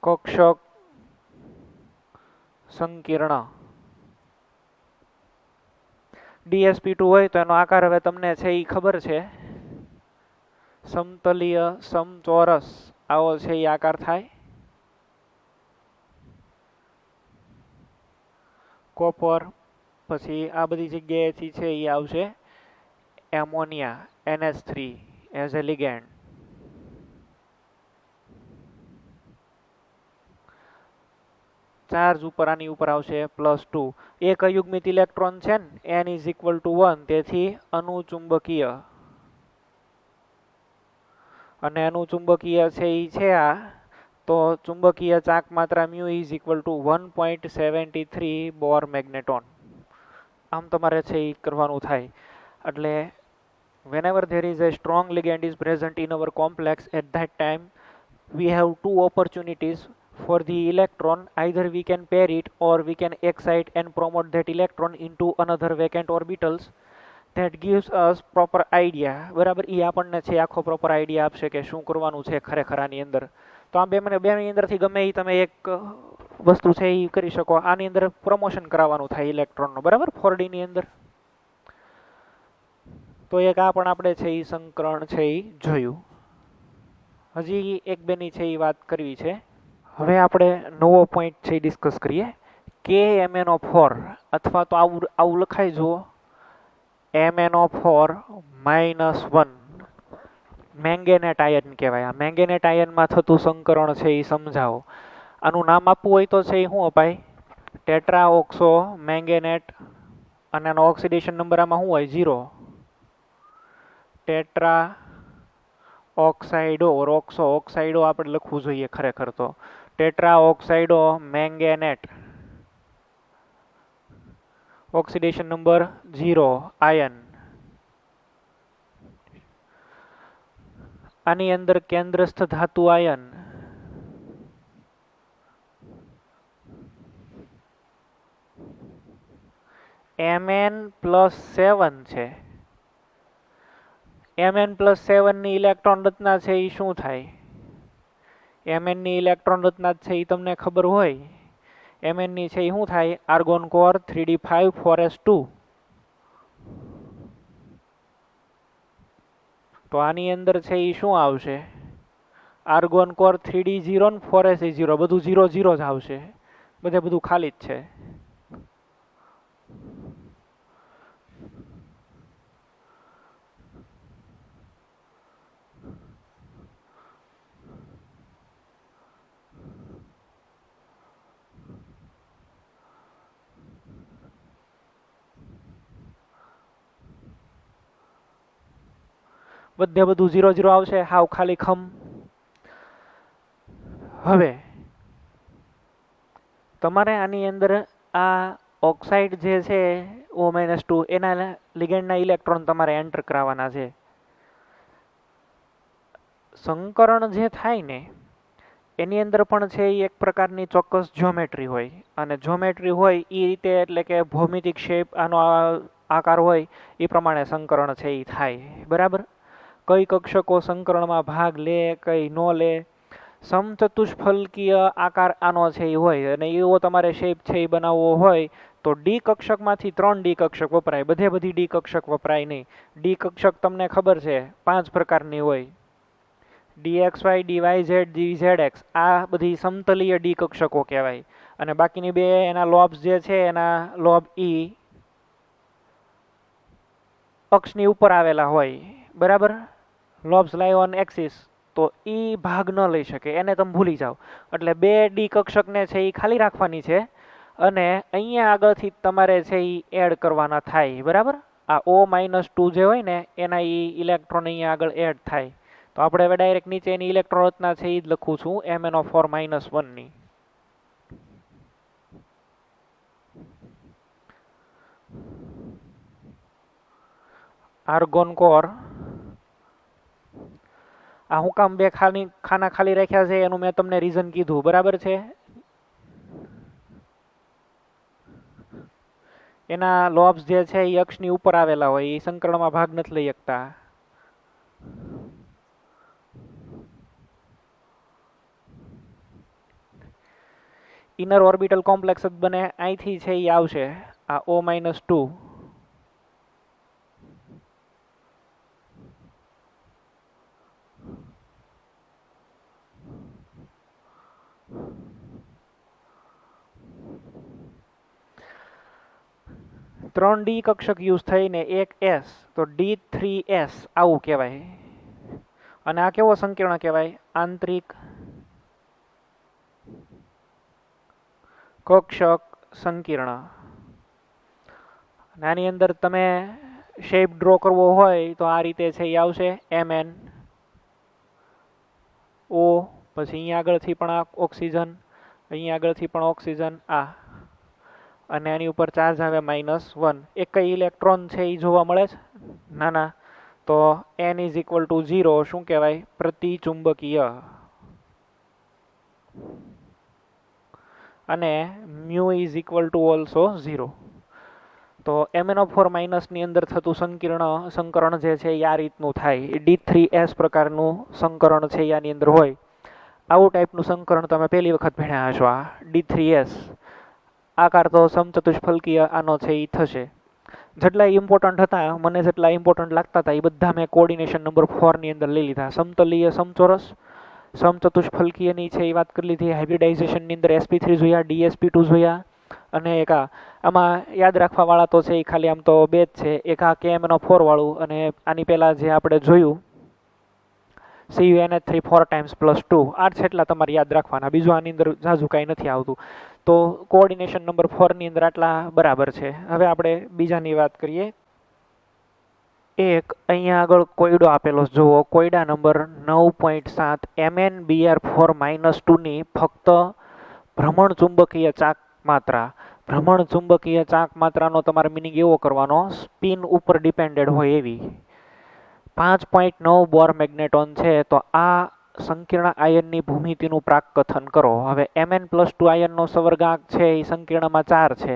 કક્ષક સંકીર્ણ. DsP2 હોય તો એનો આકાર હવે તમને છે એ ખબર છે, સમતલીય સમચોરસ આવો છે એ આકાર થાય. કોપર, પછી આ બધી જગ્યાએથી છે એ આવશે ammonia NH3 as a ligand. Charge ઉપર આની ઉપર આવશે +2. એક અયુગ્મિત ઇલેક્ટ્રોન છે ને, N=1, તેથી અનુચુંબકીય. અને અનુચુંબકીય છે એ છે આ, તો ચુંબકીય ચાક માત્રા μ = 1.73 બોર મેગ્નેટોન. આમ તમારે છે એ કરવાનું થાય. એટલે whenever there is a strong ligand is present in our complex, at that time we have two opportunities for the electron. Either we can pair it or we can excite and promote that electron into another vacant orbitals. That gives us proper idea, બરાબર. એ આપણને છે આખો proper idea આપશે કે શું કરવાનું છે ખરેખર આની અંદર. તો આ બેની અંદરથી ગમે એ તમે એક વસ્તુ છે એ કરી શકો. આની અંદર પ્રમોશન કરાવવાનું થાય ઇલેક્ટ્રોનનું, બરાબર, 4d ની અંદર. તો એક આ પણ આપણે છે એ સંકરણ છે એ જોયું. હજી એક બેની છે એ વાત કરવી છે. હવે આપણે નવો પોઈન્ટ છે એ ડિસ્કસ કરીએ. KMnO4, અથવા તો આવું લખાય જુઓ, MnO4-1 મેંગેનેટ આયન કહેવાય. આ મેંગેનેટ આયનમાં થતું સંકરણ છે એ સમજાવો. આનું નામ આપવું હોય તો છે એ શું અપાય? ટેટ્રાઓક્સો મેંગેનેટ. અને આનો ઓક્સિડેશન નંબર આમાં શું હોય? 0. ટેટ્રા ઓક્સાઇડો ઓક્સાઇડો આપણે લખવું જોઈએ ખરેખર તો. Tetra oxido manganate, oxidation number 0, ion. આની અંદર કેન્દ્રસ્થ ધાતુ આયન Mn+7 છે. Mn+7 ની ઇલેક્ટ્રોન રચના છે એ શું થાય? Mn ની ઇલેક્ટ્રોન રચના છે એ તમને ખબર હોય. Mn ની છે એ શું થાય? Argon core 3d5 4s2. તો આની અંદર છે એ શું આવશે? આર્ગોન કોર 3d0 ને 4s0, બધું 0 0 જ આવશે. બધું ખાલી જ છે. બધું 0 0 આવશે, હાવ ખાલી ખમ. હવે તમારે આની અંદર આ ઓક્સાઇડ જે છે O-2 એના લિગેન્ડના ઇલેક્ટ્રોન તમારે એન્ટર કરાવવાના છે. સંકરણ જે થાય ને એની અંદર પણ છે એ એક પ્રકારની ચોક્કસ જ્યોમેટ્રી હોય. અને જ્યોમેટ્રી હોય એ રીતે, એટલે કે ભૌમિતિક શેપ આનો આકાર હોય એ પ્રમાણે સંકરણ છે એ થાય, બરાબર. કઈ કક્ષકો સંકરણમાં ભાગ લે, કઈ ન લે. સમચતુષ્ફલકીય આકાર આનો છે એ હોય અને એવો તમારે શેપ છે એ બનાવવો હોય તો ડી કક્ષકમાંથી 3 ડી કક્ષક વપરાય, બધી ડી કક્ષક વપરાય નહીં. ડી કક્ષક તમને ખબર છે 5 પ્રકારની હોય, dxy dyz dzx, આ બધી સમતલીય ડી કક્ષકો કહેવાય. અને બાકીની બે એના લોબ્સ જે છે એના લોબ ઈ અક્ષની ઉપર આવેલા હોય, બરાબર, લોબ્સ લાઈ ઓન એક્સિસ, તો ઈ ભાગ ન લઈ શકે, એને તમે ભૂલી જાઓ. એટલે બે ડી કક્ષકને છે એ ખાલી રાખવાની છે અને અહીંયા આગળથી તમારે છે એ એડ કરવાના થાય, બરાબર. આ O-2 જે હોય ને એના ઈ ઇલેક્ટ્રોન અહીંયા આગળ એડ થાય. તો આપણે હવે ડાયરેક્ટ નીચે એની ઇલેક્ટ્રોન રચના છે એ જ લખું છું, MnO4 - 1 ની. આર્ગોન કોર, આ હું કામ બે ખાના ખાલી રાખ્યા છે એનું મેં તમને રીઝન કીધું, બરાબર છે. એના લોબ્સ જે છે એ અક્ષની ઉપર આવેલા હોય, એ સંકરણમાં ભાગ નથી લઈ શકતા. ઇનર ઓર્બિટલ કોમ્પ્લેક્સ જ બને, અહીંથી છે એ આવશે આ O-2. ત્રણ ડી કક્ષક યુઝ થઈને એક S, તો D3S આવું કહેવાય. અને આ કેવો સંકીર્ણ કહેવાય? આંતરિક કક્ષક સંકીર્ણ. આની અંદર તમે શેપ ડ્રો કરવો હોય તો આ રીતે છે એ આવશે, MnO, પછી અહીંયા આગળથી પણ આ ઓક્સિજન, અહીંયા આગળથી પણ ઓક્સિજન, આ, અને આની ઉપર ચાર્જ આવે -1. એક ઇલેક્ટ્રોન છે એ જોવા મળે છે? ના. તો n = 0 શું કહેવાય? પ્રતિચુંબકીય. અને μ also 0. તો MnO4- ની અંદર થતું સંકરણ જે છે એ આ રીતનું થાય. D3S પ્રકારનું સંકરણ છે આની અંદર હોય. આવું ટાઈપનું સંકરણ તમે પહેલી વખત ભણ્યા હશો. આ D3S આકાર તો સમચતુષ્ફલકીય આનો છે એ થશે. જેટલા ઇમ્પોર્ટન્ટ હતા, મને જેટલા ઇમ્પોર્ટન્ટ લાગતા હતા એ બધા મેં કોઓર્ડિનેશન નંબર 4 ની અંદર લઈ લીધા. સમતલીય સમચોરસ, સમચતુષ્ફલકીયની છે એ વાત કરી લીધી. હાઇબ્રિડાઇઝેશનની અંદર sp3 જોયા, dsp2 જોયા, અને એક આમાં યાદ રાખવા વાળા તો છે એ ખાલી આમ તો બે જ છે. એક આ KMnO4 વાળું, અને આની પહેલા જે આપણે જોયું CuNH3 4 ટાઈમ્સ +2, આ છે એટલા તમારે યાદ રાખવાના. બીજું આની અંદર ઝાઝું કાંઈ નથી આવતું. તો કોઓર્ડિનેશન નંબર 4 ની અંદર આટલા બરાબર છે. હવે આપણે બીજાની વાત કરીએ. એક અહીંયા આગળ કોયડો આપેલો જુઓ, કોયડા નંબર 9.7, MnBr4 - 2 ની ફક્ત ભ્રમણ ચુંબકીય ચાક માત્રા. ભ્રમણ ચુંબકીય ચાક માત્રાનો તમારે મિનિંગ એવો કરવાનો, સ્પિન ઉપર ડિપેન્ડેડ હોય એવી. 5.9 બોર મેગ્નેટોન છે, તો આ સંકીર્ણ આયનની ભૂમિતિનું પ્રાકકથન કરો. હવે Mn+2 આયનનો સવર્ગાંક છે એ સંકીર્ણમાં 4 છે,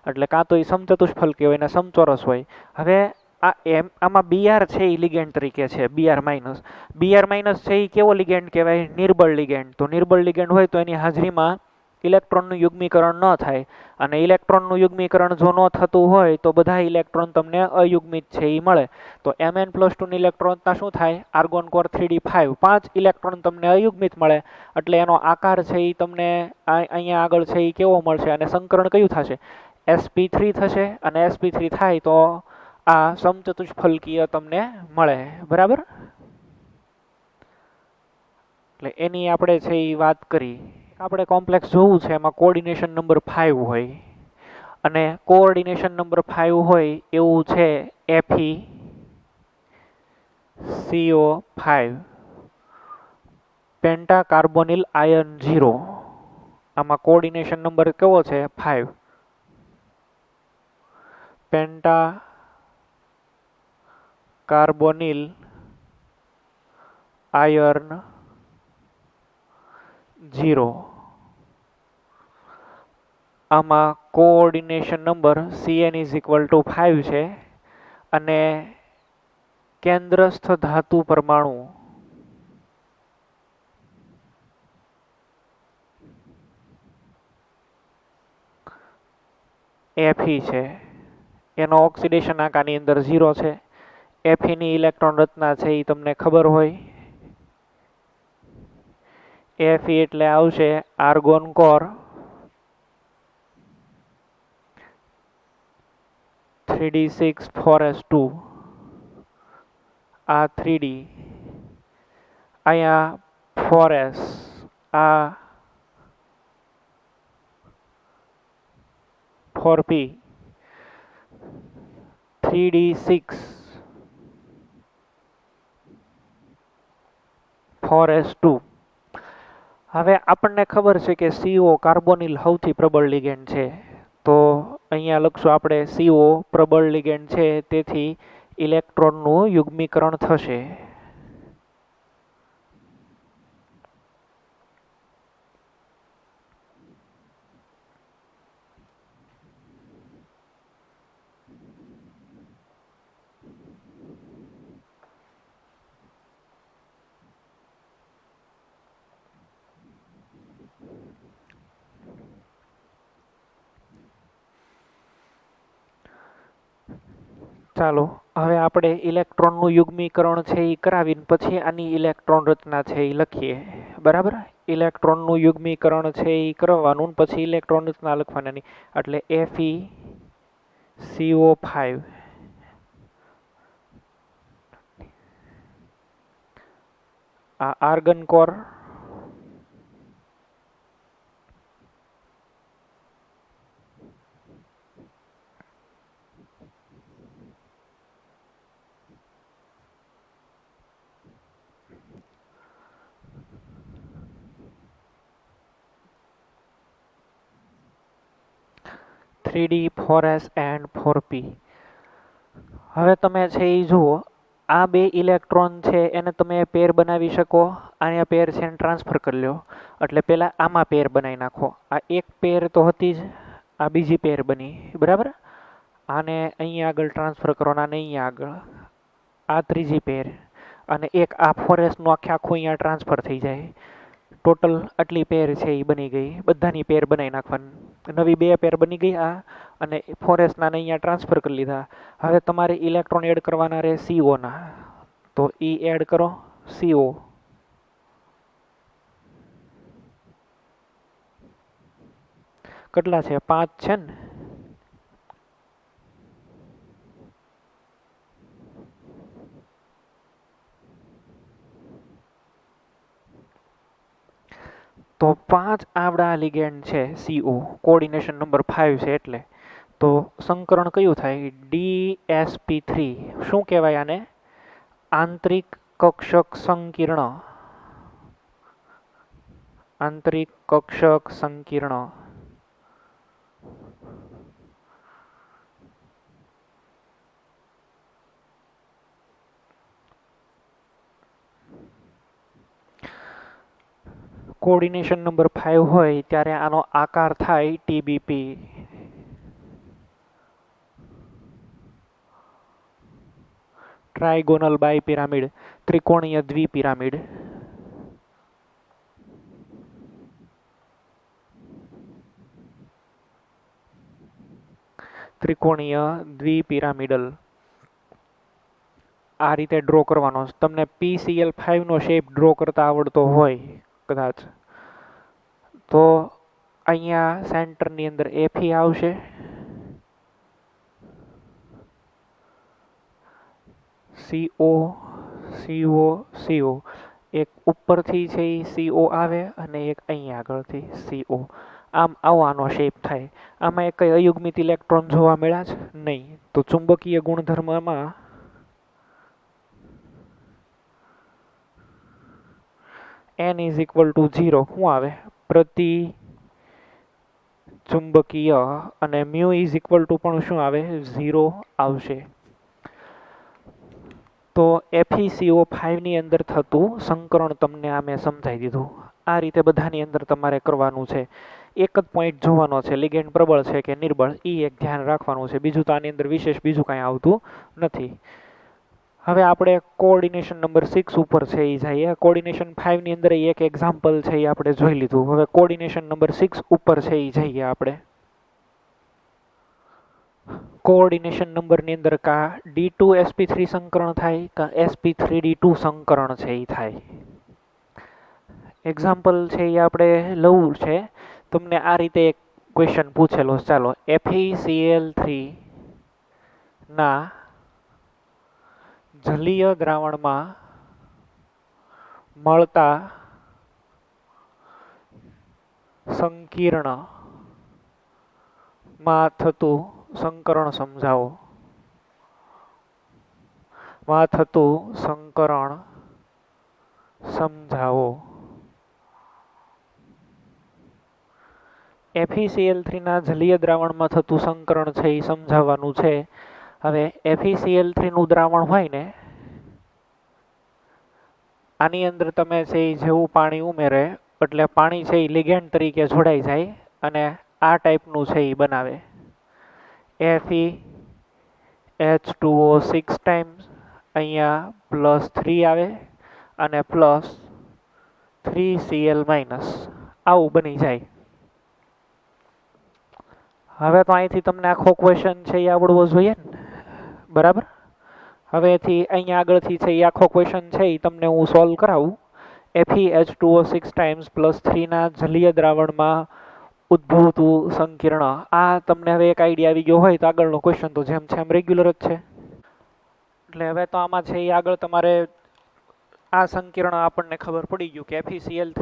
એટલે કાં તો એ સમચતુષ્ફલકીય હોય ને સમચોરસ હોય. હવે આમાં Br છે એ લિગેન્ડ તરીકે છે, Br- છે એ કેવો લિગેન્ડ કહેવાય? નિર્બળ લિગેન્ડ. તો નિર્બળ લિગેન્ડ હોય તો એની હાજરીમાં ઇલેક્ટ્રોનનું યુગ્મીકરણ ન થાય, અને ઇલેક્ટ્રોનનું યુગ્મીકરણ જો ન થતું હોય તો બધા ઇલેક્ટ્રોન તમને અયુગ્મિત છે એ મળે. તો Mn+2 ની ઇલેક્ટ્રોનતા શું થાય? આર્ગોન કોર 3d5, 5 ઇલેક્ટ્રોન તમને અયુગ્મિત મળે, એટલે એનો આકાર છે એ તમને અહીંયા આગળ છે એ કેવો મળશે? અને સંકરણ કયું થશે? sp3 થશે. અને sp3 થાય તો આ સમચતુષ્ફલકીય તમને મળે, બરાબર. એટલે એની આપણે છે એ વાત કરી. આપણે કોમ્પ્લેક્સ જોવું છે, એમાં કોઓર્ડિનેશન નંબર 5 હોય, અને કોઓર્ડિનેશન નંબર 5 હોય એવું છે FeCO5, પેન્ટાકાર્બોનિલ આયન 0. આમાં કોઓર્ડિનેશન નંબર કેવો છે? 5. પેન્ટાકાર્બોનિલ આયર્ન 0. આમાં કોઓર્ડિનેશન નંબર Cn = 5 છે, અને કેન્દ્રસ્થ ધાતુ પરમાણુ Fe છે એનો ઓક્સિડેશન આકારની અંદર 0 છે. Fe ની ઇલેક્ટ્રોન રચના છે એ તમને ખબર હોય. Fe એટલે આવશે આર્ગોન કોર 3d6 4s2 આ 3d અહીંયા 4s આ 4p 3d6 4s2. હવે આપણને ખબર છે કે CO કાર્બોનિલ સૌથી પ્રબળ લિગેન્ડ છે, તો અહીંયા લખશું આપણે CO પ્રબળ લિગેન્ડ છે, તેથી ઇલેક્ટ્રોનનું યુગ્મીકરણ થશે. ચાલો હવે આપણે ઇલેક્ટ્રોનનું યુગ્મીકરણ છે એ કરાવીને પછી આની ઇલેક્ટ્રોન રચના છે એ લખીએ. બરાબર, ઇલેક્ટ્રોનનું યુગ્મીકરણ છે એ કરવાનું પછી ઇલેક્ટ્રોન રચના લખવાની. એટલે FeCO5 આ argon core 3d 4s and 4p. હવે તમે છે એ જુઓ, આ બે ઇલેક્ટ્રોન છે એને તમે પેર બનાવી શકો. અહીંયા પેર છે એને ટ્રાન્સફર કરી લો, એટલે પહેલાં આમાં પેર બનાવી નાખો. આ એક પેર તો હતી જ, આ બીજી પેર બની. બરાબર, આને અહીંયા આગળ ટ્રાન્સફર કરવાના અને અહીંયા આગળ આ ત્રીજી પેર, અને એક આ 4sનું આખું અહીંયા ટ્રાન્સફર થઈ જાય. ટોટલ આટલી પેર છે એ બની ગઈ. બધાની પેર બનાવી નાખવાની. નવી બે પેર બની ગઈ આ, અને 4sના ને અહીંયા ટ્રાન્સફર કરી લીધા. હવે તમારે ઇલેક્ટ્રોન એડ કરવાના રહે COના, તો એ એડ કરો. CO કેટલા છે? 5 છે ને? તો 5 આવડા લિગેન્ડ છે CO, કોઓર્ડિનેશન નંબર 5 છે એટલે. તો સંકરણ કયું થાય? DsP3. શું કહેવાય આને? આંતરિક કક્ષક સંકીર્ણ. આંતરિક કક્ષક સંકીર્ણ. કોઓર્ડિનેશન નંબર 5 હોય ત્યારે આનો આકાર થાય TBP. ટ્રાયગોનલ બાયપિરામિડ, ત્રિકોણીય દ્વિપિરામિડ. ત્રિકોણીય દ્વિપિરામિડલ. આ રીતે ડ્રો કરવાનો. તમને PCl5 નો શેપ ડ્રો કરતા આવડતો હોય કદાચ, તો અહીંયા સેન્ટરની અંદર Fe આવશે. CO CO CO, એક ઉપરથી છે એ CO આવે અને એક અહીંયા આગળથી CO. આમ આવો શેપ થાય. આમાં એક કઈ અયુગ્મિત ઇલેક્ટ્રોન જોવા મળ્યા જ નહીં. તો ચુંબકીય ગુણધર્મમાં n = 0 શું આવે? પ્રતિ ચુંબકીય, અને μ પણ શું આવે? 0 આવશે. તો FeCO5 ની અંદર થતું સંકરણ તમને આ મેં સમજાવી દીધું. આ રીતે બધાની અંદર તમારે કરવાનું છે. એક જ પોઈન્ટ જોવાનો છે, લિગેન્ડ પ્રબળ છે કે નિર્બળ, એ એક ધ્યાન રાખવાનું છે. બીજું તો આની અંદર વિશેષ બીજું કાંઈ આવતું નથી. હવે આપણે કોઓર્ડિનેશન નંબર 6 ઉપર છે એ જઈએ. કોઓર્ડિનેશન 5 ની અંદર એક એક્ઝામ્પલ છે એ આપણે જોઈ લીધું. હવે કોઓર્ડિનેશન નંબર 6 ઉપર છે એ જઈએ આપણે. કોઓર્ડિનેશન નંબરની અંદર કા D2sp3 સંકરણ થાય કા sp3d2 સંકરણ છે એ થાય. એક્ઝામ્પલ છે એ આપણે લઉં છે. તમને આ રીતે એક ક્વેશ્ચન પૂછેલો, ચાલો FeCl3 ના જલીય દ્રાવણમાં મળતા સંકીર્ણ માં થતું સંકરણ સમજાવો. માં થતું સંકરણ સમજાવો. FeCl3 ના જલીય દ્રાવણમાં થતું સંકરણ છે એ સમજાવવાનું છે. હવે FeCl3 નું દ્રાવણ હોય ને, આની અંદર તમે છે એ જેવું પાણી ઉમેરે એટલે પાણી છે એ લિગેન્ડ તરીકે જોડાઈ જાય અને આ ટાઈપનું છે એ બનાવે. FeH2O6 ટાઈમ્સ, અહીંયા +3 આવે અને +3Cl-, આવું બની જાય. હવે તો અહીંથી તમને આખો ક્વેશ્ચન છે એ આવડવો જોઈએ ને, બરાબર? હવેથી અહીંયા આગળથી છે એ આખો ક્વેશ્ચન છે એ તમને હું સોલ્વ કરાવું. FeH2O6 ટાઈમ્સ +3 ના જલીય દ્રાવણમાં ઉદ્ભવતું સંકીર્ણ. આ તમને હવે એક આઈડિયા આવી ગયો હોય તો આગળનો ક્વેશ્ચન તો જેમ છે એમ રેગ્યુલર જ છે. એટલે હવે તો આમાં છે એ આગળ તમારે આ સંકીર્ણ આપણને ખબર પડી ગયું કે FeCl3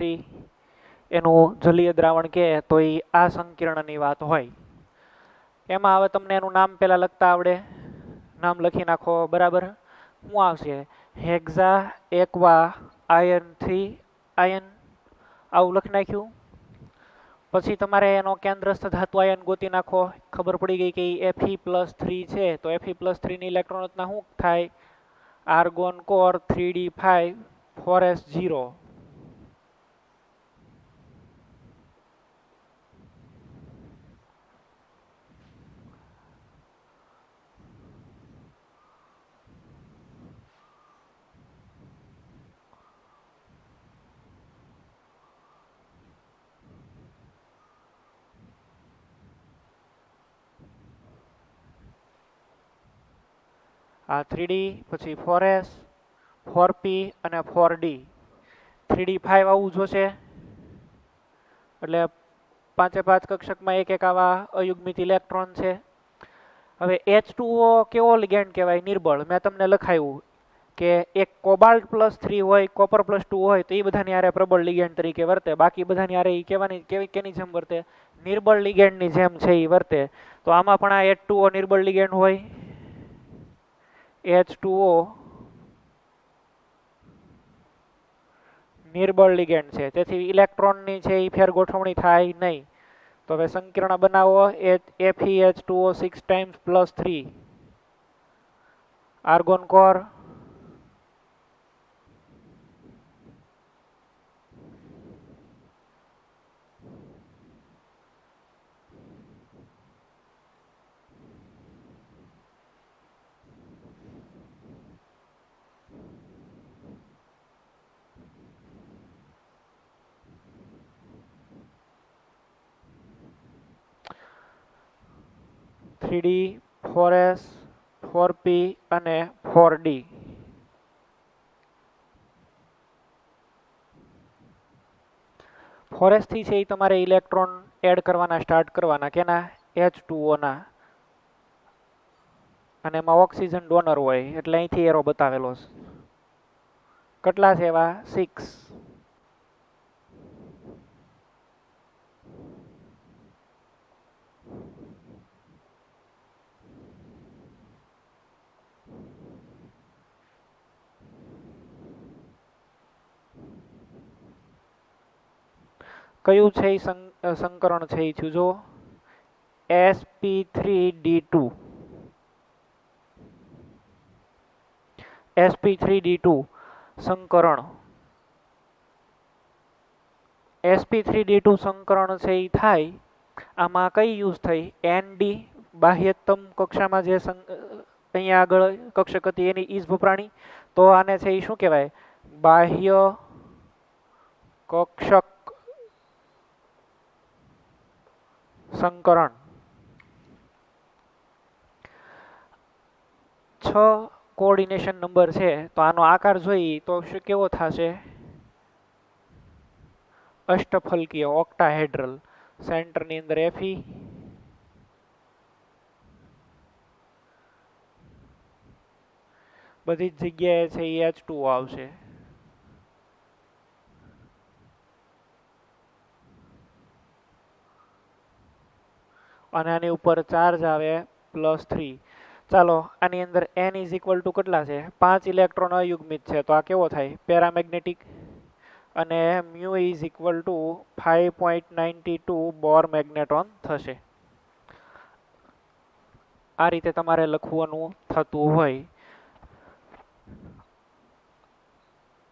એનું જલીય દ્રાવણ કે તો એ આ સંકીર્ણની વાત હોય. એમાં હવે તમને એનું નામ પહેલાં લખતા આવડે, નામ લખી નાખો, બરાબર? શું આવશે? હેક્ઝા એક્વા આયન 3 આયન, આવું લખી નાખ્યું. પછી તમારે એનો કેન્દ્રસ્થ ધાતુ આયન ગોતી નાખો. ખબર પડી ગઈ કે Fe+3 છે તો Fe+3 ની ઇલેક્ટ્રોન રચના શું થાય? Argon core 3d5 4s0. આ 3d, પછી 4s, 4p અને 4d. 3d5 આવવું જોશે, એટલે 5 5 કક્ષકમાં એક એક આવા અયુગ્મિત ઇલેક્ટ્રોન છે. હવે H2O કેવો લિગેન્ડ કહેવાય? નિર્બળ. મેં તમને લખાયું કે એક કોબાલ્ટ +3 હોય, કોપર +2 હોય તો એ બધાની હારે પ્રબળ લિગેન્ડ તરીકે વર્તે. બાકી બધાની હારે એ કેની જેમ વર્તે? નિર્બળ લિગેન્ડની જેમ છે એ વર્તે. તો આમાં પણ આ H2O નિર્બળ લિગેન્ડ હોય. H2O નિર્બળ લિગેન્ડ છે, તેથી ઇલેક્ટ્રોનની છે એ ફેર ગોઠવણી થાય નહીં. તો હવે સંકીર્ણ બનાવો. FeH2O6 times +3 argon core, -3d, 4s, 4p અને 4d. ફોરેસ થી છે એ તમારે ઇલેક્ટ્રોન એડ કરવાના સ્ટાર્ટ કરવાના. કેના? H2O ના. અને એમાં ઓક્સિજન ડોનર હોય એટલે અહીંથી એરો બતાવેલો છે. કેટલા છે એવા? 6. કયું છે એ સંકરણ છે એ થયું જો sp3d2. sp3d2 સંકરણ. sp3d2 સંકરણ છે એ થાય. આમાં કઈ યુઝ થઈ? Nd બાહ્યતમ કક્ષામાં જે અહીંયા આગળ કક્ષક હતી એની ઈજ વપરાણી. તો આને છે એ શું કહેવાય? બાહ્ય કક્ષક સંકરણ. 6 કોઓર્ડિનેશન નંબર છે તો આનો આકાર જોઈ તો કેવો થશે? અષ્ટફલકીય ઓક્ટાહેડ્રલ. સેન્ટરની અંદર Fe, બધી જ જગ્યાએ છે એ H2O આવશે. અને આની ઉપર ચાર્જ આવે +3. ચાલો આની અંદર n ઇઝ ઇક્વલ ટુ કેટલા છે? 5 ઇલેક્ટ્રોન અયુગ્મિત છે તો આ કેવો થાય? પેરામેગ્નેટિક. અને મ્યુ ઇઝ ઇક્વલ ટુ 5.92 બોર મેગ્નેટોન થશે. આ રીતે તમારે લખવાનું થતું હોય.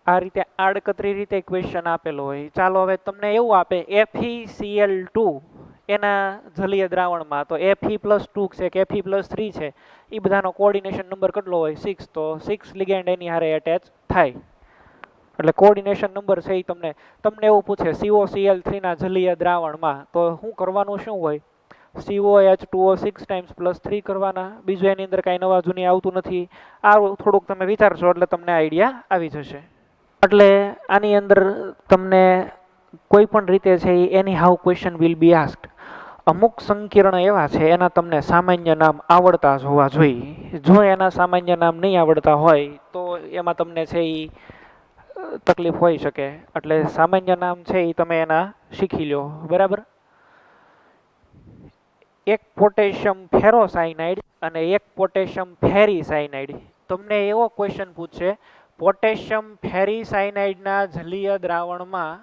આ રીતે આડકતરી રીતે ક્વેશ્ચન આપેલો હોય. ચાલો હવે તમને એવું આપે FeCl2 એના જલીય દ્રાવણમાં, તો Fe+2 છે કે Fe+3 છે, એ બધાનો કોઓર્ડિનેશન નંબર કેટલો હોય? 6. તો 6 લિગેન્ડ એની હારે એટેચ થાય. એટલે કોઓર્ડિનેશન નંબર છે એ તમને એવું પૂછે COCl3 ના જલીય દ્રાવણમાં, તો શું કરવાનું શું હોય? COH2O 6 ટાઈમ્સ +3 કરવાના. બીજું એની અંદર કાંઈ નવા જૂની આવતું નથી. આ થોડુંક તમે વિચારશો એટલે તમને આઈડિયા આવી જશે. એટલે આની અંદર તમને કોઈ પણ રીતે છે એની how question will be asked. અમુક સંકીર્ણ એવા છે એના તમને સામાન્ય નામ આવડતા જ હોવા જોઈએ. જો એના સામાન્ય નામ નહીં આવડતા હોય તો એમાં તમને છે એ તકલીફ હોઈ શકે. એટલે સામાન્ય નામ છે એ તમે એના શીખી લો. બરાબર. એક પોટેશિયમ ફેરોસાયનાઇડ અને એક પોટેશિયમ ફેરીસાયનાઇડ. તમને એવો ક્વેશ્ચન પૂછશે, પોટેશિયમ ફેરીસાયનાઇડના જલીય દ્રાવણમાં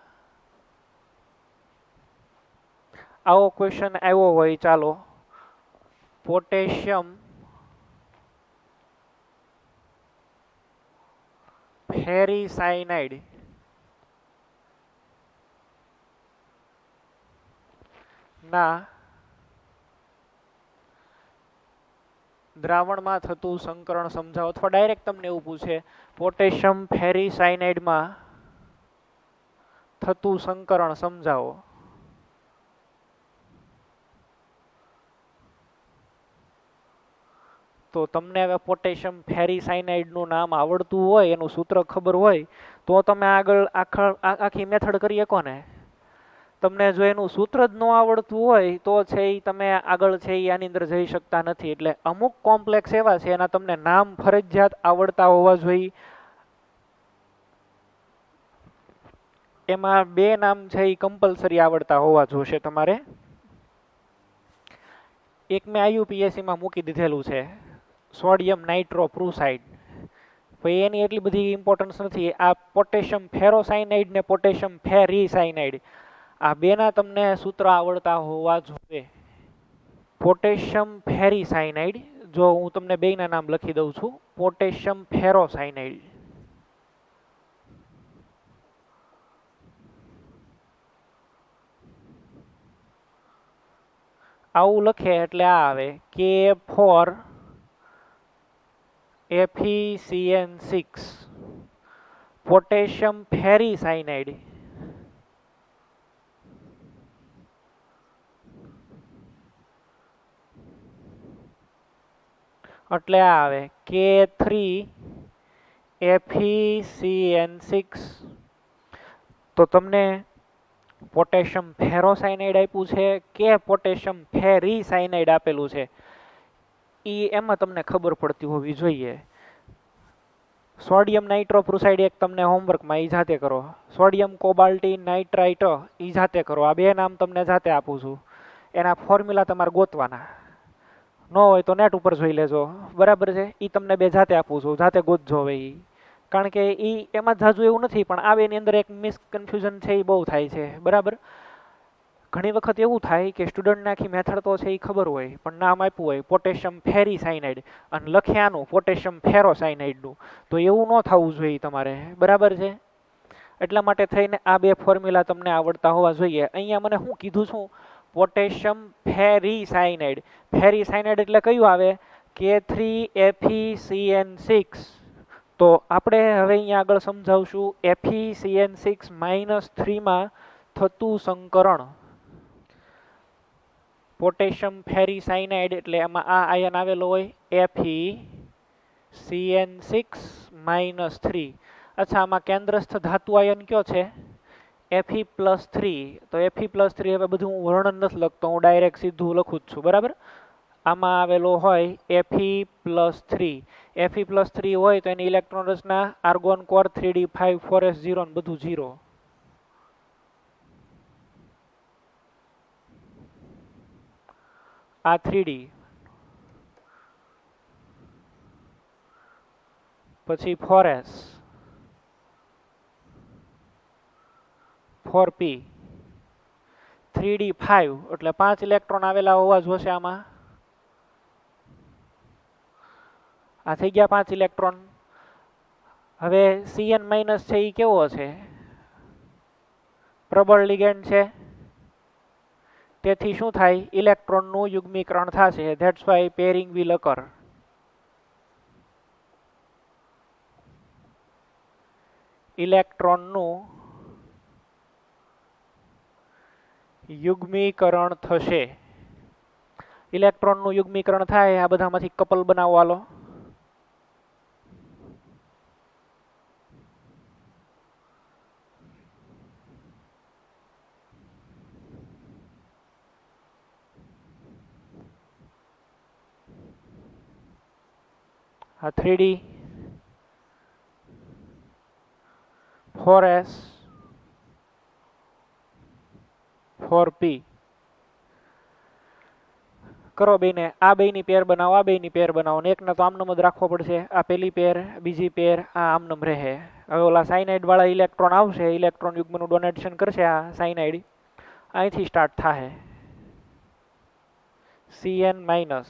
આવો ક્વેશ્ચન આવ્યો હોય. ચાલો, પોટેશિયમ ફેરીસાયનાઇડ ના દ્રાવણમાં થતું સંકરણ સમજાવો. અથવા ડાયરેક્ટ તમને એવું પૂછે, પોટેશિયમ ફેરીસાયનાઇડમાં થતું સંકરણ સમજાવો. તો તમને હવે પોટેશિયમ ફેરીસાયનાઇડનું નામ આવડતું હોય, એનું સૂત્ર ખબર હોય, તો તમે આગળ આખી મેથડ કરી શકો ને. તમને જો એનું સૂત્ર જ ન આવડતું હોય તો છે એ તમે આગળ છે એ આની અંદર જઈ શકતા નથી. એટલે અમુક કોમ્પ્લેક્સ એવા છે એના તમને નામ ફરજિયાત આવડતા હોવા જોઈએ. એમાં 2 નામ છે એ કમ્પલસરી આવડતા હોવા જોશે તમારે. એક મેં IUPACમાં મૂકી દીધેલું છે, સોડિયમ નાઇટ્રોપ્રુસાઇડ. ભાઈ એની એટલી બધી ઇમ્પોર્ટન્સ નથી. આ પોટેશિયમ ફેરોસાયનાઇડ ને પોટેશિયમ ફેરીસાયનાઇડ, આ બેના તમને સૂત્ર આવડતા હોવા જોઈએ. પોટેશિયમ ફેરીસાયનાઇડ, જો હું તમને બેના નામ લખી દઉં છું, પોટેશિયમ ફેરોસાયનાઇડ. આવું લખે એટલે આ આવે K4FeCN6 પોટેશિયમ ફેરીસાયનાઇડ. એટલે આ આવે K3FeCN6. તો તમને પોટેશિયમ ફેરોસાયનાઇડ આપ્યું છે કે પોટેશિયમ ફેરીસાયનાઇડ આપેલું છે, એ એમાં તમને ખબર પડતી હોવી જોઈએ. સોડિયમ નાઇટ્રોપ્રુસાઇડ એક તમને હોમવર્કમાં એ જાતે કરો. સોડિયમ કોબાલ્ટી નાઇટ્રાઇટ એ જાતે કરો. આ 2 નામ તમને જાતે આપું છું. એના ફોર્મ્યુલા તમારે ગોતવાના. ન હોય તો નેટ ઉપર જોઈ લેજો. બરાબર છે. એ તમને 2 જાતે આપું છું, જાતે ગોતજો. હવે એ કારણ કે એમાં જાજુ એવું નથી, પણ આ બેની અંદર એક મિસકન્ફ્યુઝન છે એ બહુ થાય છે. બરાબર. ઘણી વખત એવું થાય કે સ્ટુડન્ટને આખી મેથડ તો છે એ ખબર હોય, પણ નામ આપ્યું હોય પોટેશિયમ ફેરીસાયનાઇડ અને લખ્યાનું પોટેશિયમ ફેરોસાયનાઇડનું, તો એવું ન થવું જોઈએ તમારે. બરાબર છે. એટલા માટે થઈને આ 2 ફોર્મ્યુલા તમને આવડતા હોવા જોઈએ. અહીંયા મને શું કીધું છું? પોટેશિયમ ફેરીસાયનાઇડ. ફેરીસાયનાઇડ એટલે કયું આવે? K3FeCN6. તો આપણે હવે અહીંયા આગળ સમજાવશું FeCN6-3 માં થતું સંકરણ. પોટેશિયમ ફેરીસાયનાઇડ એટલે એમાં આ આયન આવેલો હોય Fe, CN6-3। અચ્છા, આમાં કેન્દ્રસ્થ ધાતુ આયન કયો છે? Fe+3। તો Fe+3 હવે બધું હું વર્ણન નથી લખતો, હું ડાયરેક્ટ સીધું લખું જ છું, બરાબર? આમાં આવેલો હોય Fe+3। Fe+3 હોય તો એની ઇલેક્ટ્રોન રચના આર્ગોન કોર 3d5 4s0 ને બધું 0। આ 3d, પછી 4s 4p 3d5 એટલે 5 ઇલેક્ટ્રોન આવેલા હોવા જોશે આમાં। આ થઈ ગયા 5 ઇલેક્ટ્રોન। હવે Cn- છે એ કેવો છે? પ્રબળ લિગેન્ડ છે, તેથી શું થાય? ઇલેક્ટ્રોનનું યુગ્મીકરણ થશે, that's why pairing will occur. ઇલેક્ટ્રોનનું યુગ્મીકરણ થશે। ઇલેક્ટ્રોનનું યુગ્મીકરણ થાય, આ બધામાંથી કપલ બનાવો હાલો। આ 3d 4s 4p કરો બેને, આ બેની પેર બનાવો, આ બેની પેર બનાવો, ને એકને તો આમનામ જ રાખવો પડશે। આ પહેલી પેર, બીજી પેર, આ આમનામ રહે। હવે ઓલા સાયનાઇડ વાળા ઇલેક્ટ્રોન આવશે, ઇલેક્ટ્રોન યુગ્મનું ડોનેશન કરશે આ સાયનાઇડ, અહીંથી સ્ટાર્ટ થાય Cn-।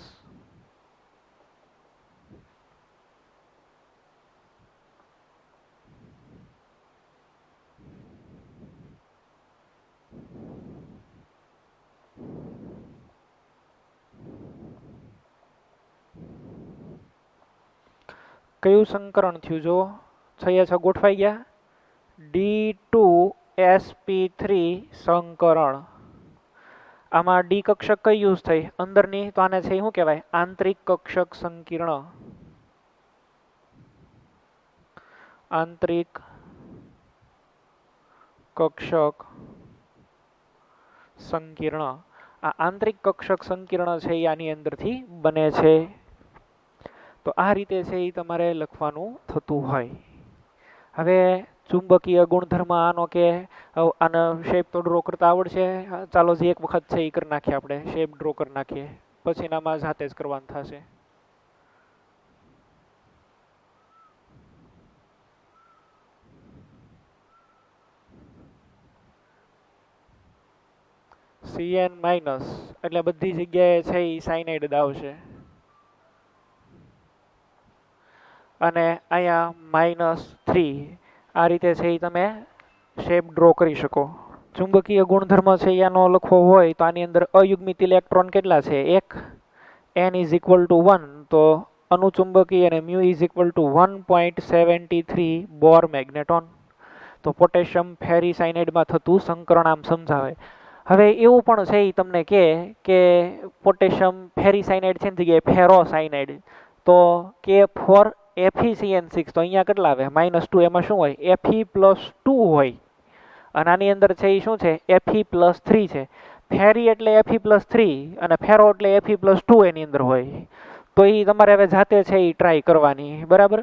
કયું સંકરણ થયું જો? 6 ગોઠવાઈ ગયા। D2sp3 સંકરણ। આમાં ડી કક્ષક કઈ યુઝ થઈ? અંદરની, તો આને છે શું કહેવાય? આંતરિક કક્ષક સંકીર્ણ। આંતરિક કક્ષક સંકીર્ણ। આ આંતરિક કક્ષક સંકીર્ણ છે એ આની અંદરથી બને છે। તો આ રીતે છે એ તમારે લખવાનું થતું હોય। હવે ચુંબકીય ગુણધર્મ આનો કે આનો શેપ તો ડ્રો કરતા આવડશે? ચાલો જે એક વખત છે એ કરી નાખીએ, આપણે શેપ ડ્રો કરી નાખીએ, પછીનામાં જાતે જ કરવાનું થશે। Cn- એટલે બધી જગ્યાએ છે એ સાયનાઇડ જ આવશે, અને અહીંયા -3 આ રીતે છે એ તમે શેપ ડ્રો કરી શકો। ચુંબકીય ગુણધર્મ છે આનો લખવો હોય તો આની અંદર અયુગ્મિત ઇલેક્ટ્રોન કેટલા છે? 1, n = 1, તો અનુચુંબકીય અને μ = 1.73 બોર મેગ્નેટોન। તો પોટેશિયમ ફેરી સાયનાઇડમાં થતું સંકરણ આમ સમજાવે। હવે એવું પણ છે એ તમને કે પોટેશિયમ ફેરી સાયનાઇડ છે ને જગ્યાએ ફેરો સાયનાઇડ, તો K4FeCN6, તો અહીંયા કેટલા આવે? -2, એમાં શું હોય? Fe+2 હોય, અને આની અંદર છે એ શું છે? Fe+3 છે। ફેરી એટલે Fe+3 અને ફેરો એટલે Fe+2 એની અંદર હોય, તો એ તમારે હવે જાતે છે એ ટ્રાય કરવાની, બરાબર?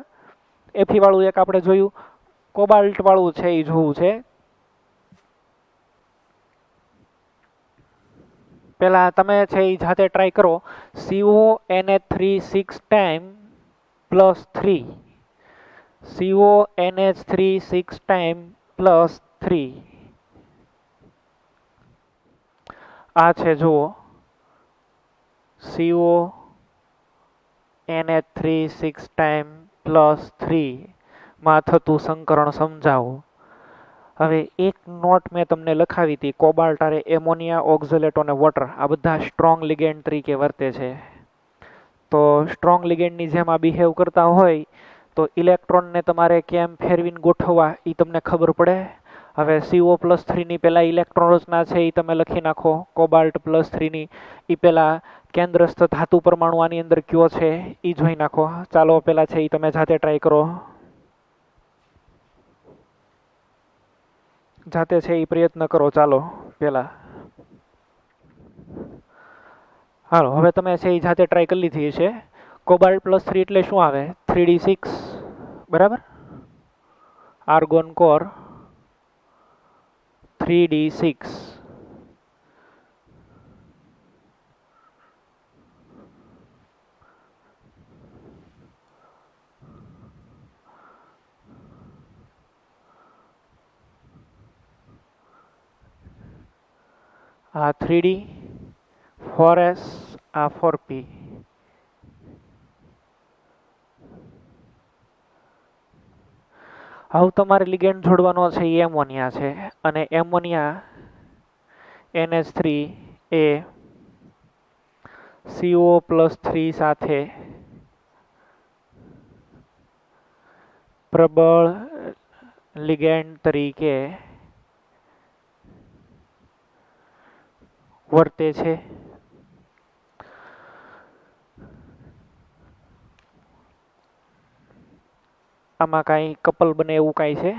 Fe વાળું એક આપણે જોયું, કોબાલ્ટ વાળું છે એ જોવું છે। પેલા તમે છે એ જાતે ટ્રાય કરો। CONH3 6 ટાઈમ +3, CONH3 6 ટાઈમ +3, આ છે જુઓ, CONH3 6 ટાઈમ +3 માં થતું સંકરણ સમજાવો। હવે એક નોટ મેં તમને લખાવી હતી, કોબાલ્ટ આરે એમોનિયા, ઓક્ઝલેટ અને વોટર આ બધા સ્ટ્રોંગ લિગેન્ડ તરીકે વર્તે છે। તો સ્ટ્રોંગ લિગેન્ડની જેમ આ બિહેવ કરતા હોય તો ઇલેક્ટ્રોનને તમારે કેમ ફેરવીને ગોઠવવા એ તમને ખબર પડે। હવે CO+3 ની પહેલા ઇલેક્ટ્રોન રચના છે એ તમે લખી નાખો. કોબાલ્ટ+3 ની એ પહેલા કેન્દ્રસ્થ ધાતુ પરમાણુ આની અંદર કયો છે એ જોઈ નાખો. ચાલો પહેલા છે એ તમે જાતે ટ્રાય કરો, જાતે છે એ પ્રયત્ન કરો. ચાલો પહેલા હાલો, હવે તમે છે એ જાતે ટ્રાય કરી લીધી છે. કોબાલ્ટ+3 એટલે શું આવે? 3D6 બરાબર. Argon core 3D6. આ 3D, 4S, આ 4P. હવે તમારે લિગેન્ડ જોડવાનો છે એ એમોનિયા છે, અને એમોનિયા NH3 એ CO+3 સાથે પ્રબળ લિગેન્ડ તરીકે વર્તે છે. આમાં કાંઈ કપલ બને એવું કાંઈ છે?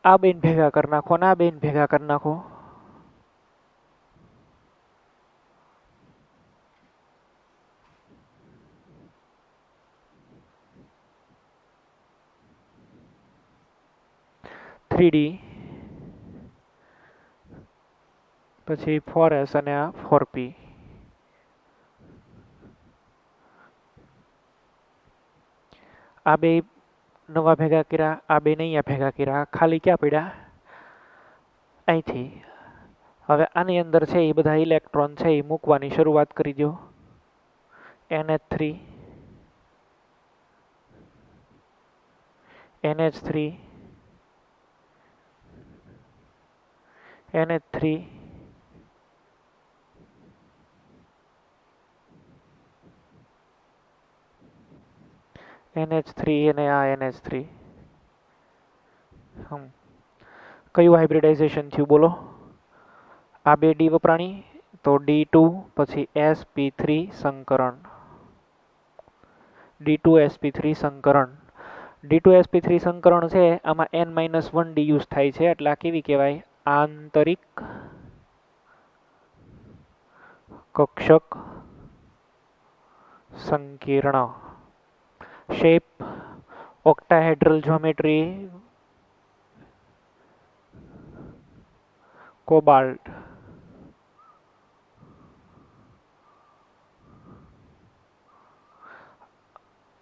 આ બેન ભેગા કરી નાખો ને આ બેન ભેગા કરી નાખો. D પછી 4S અને આ 4P. આ બે નવા ભેગા કર્યા, આ બે અહીંયા ભેગા કર્યા, ખાલી ક્યાં પડ્યા? અહીંથી. હવે આની અંદર છે એ બધા ઇલેક્ટ્રોન છે એ મૂકવાની શરૂઆત કરી દો. NH3, NH3, NH3, NH3 અને આ NH3. કયું હાઇબ્રિડાઇઝેશન થયું બોલો? આ બે ડી વપરાણી તો D2 પછી sp3 સંકરણ. D2 sp3 સંકરણ. D2 sp3 સંકરણ છે આમાં n-1 ડી યુઝ થાય છે, એટલે આ કેવી કહેવાય? આંતરિક કક્ષક સંકીર્ણ. Shape octahedral geometry cobalt.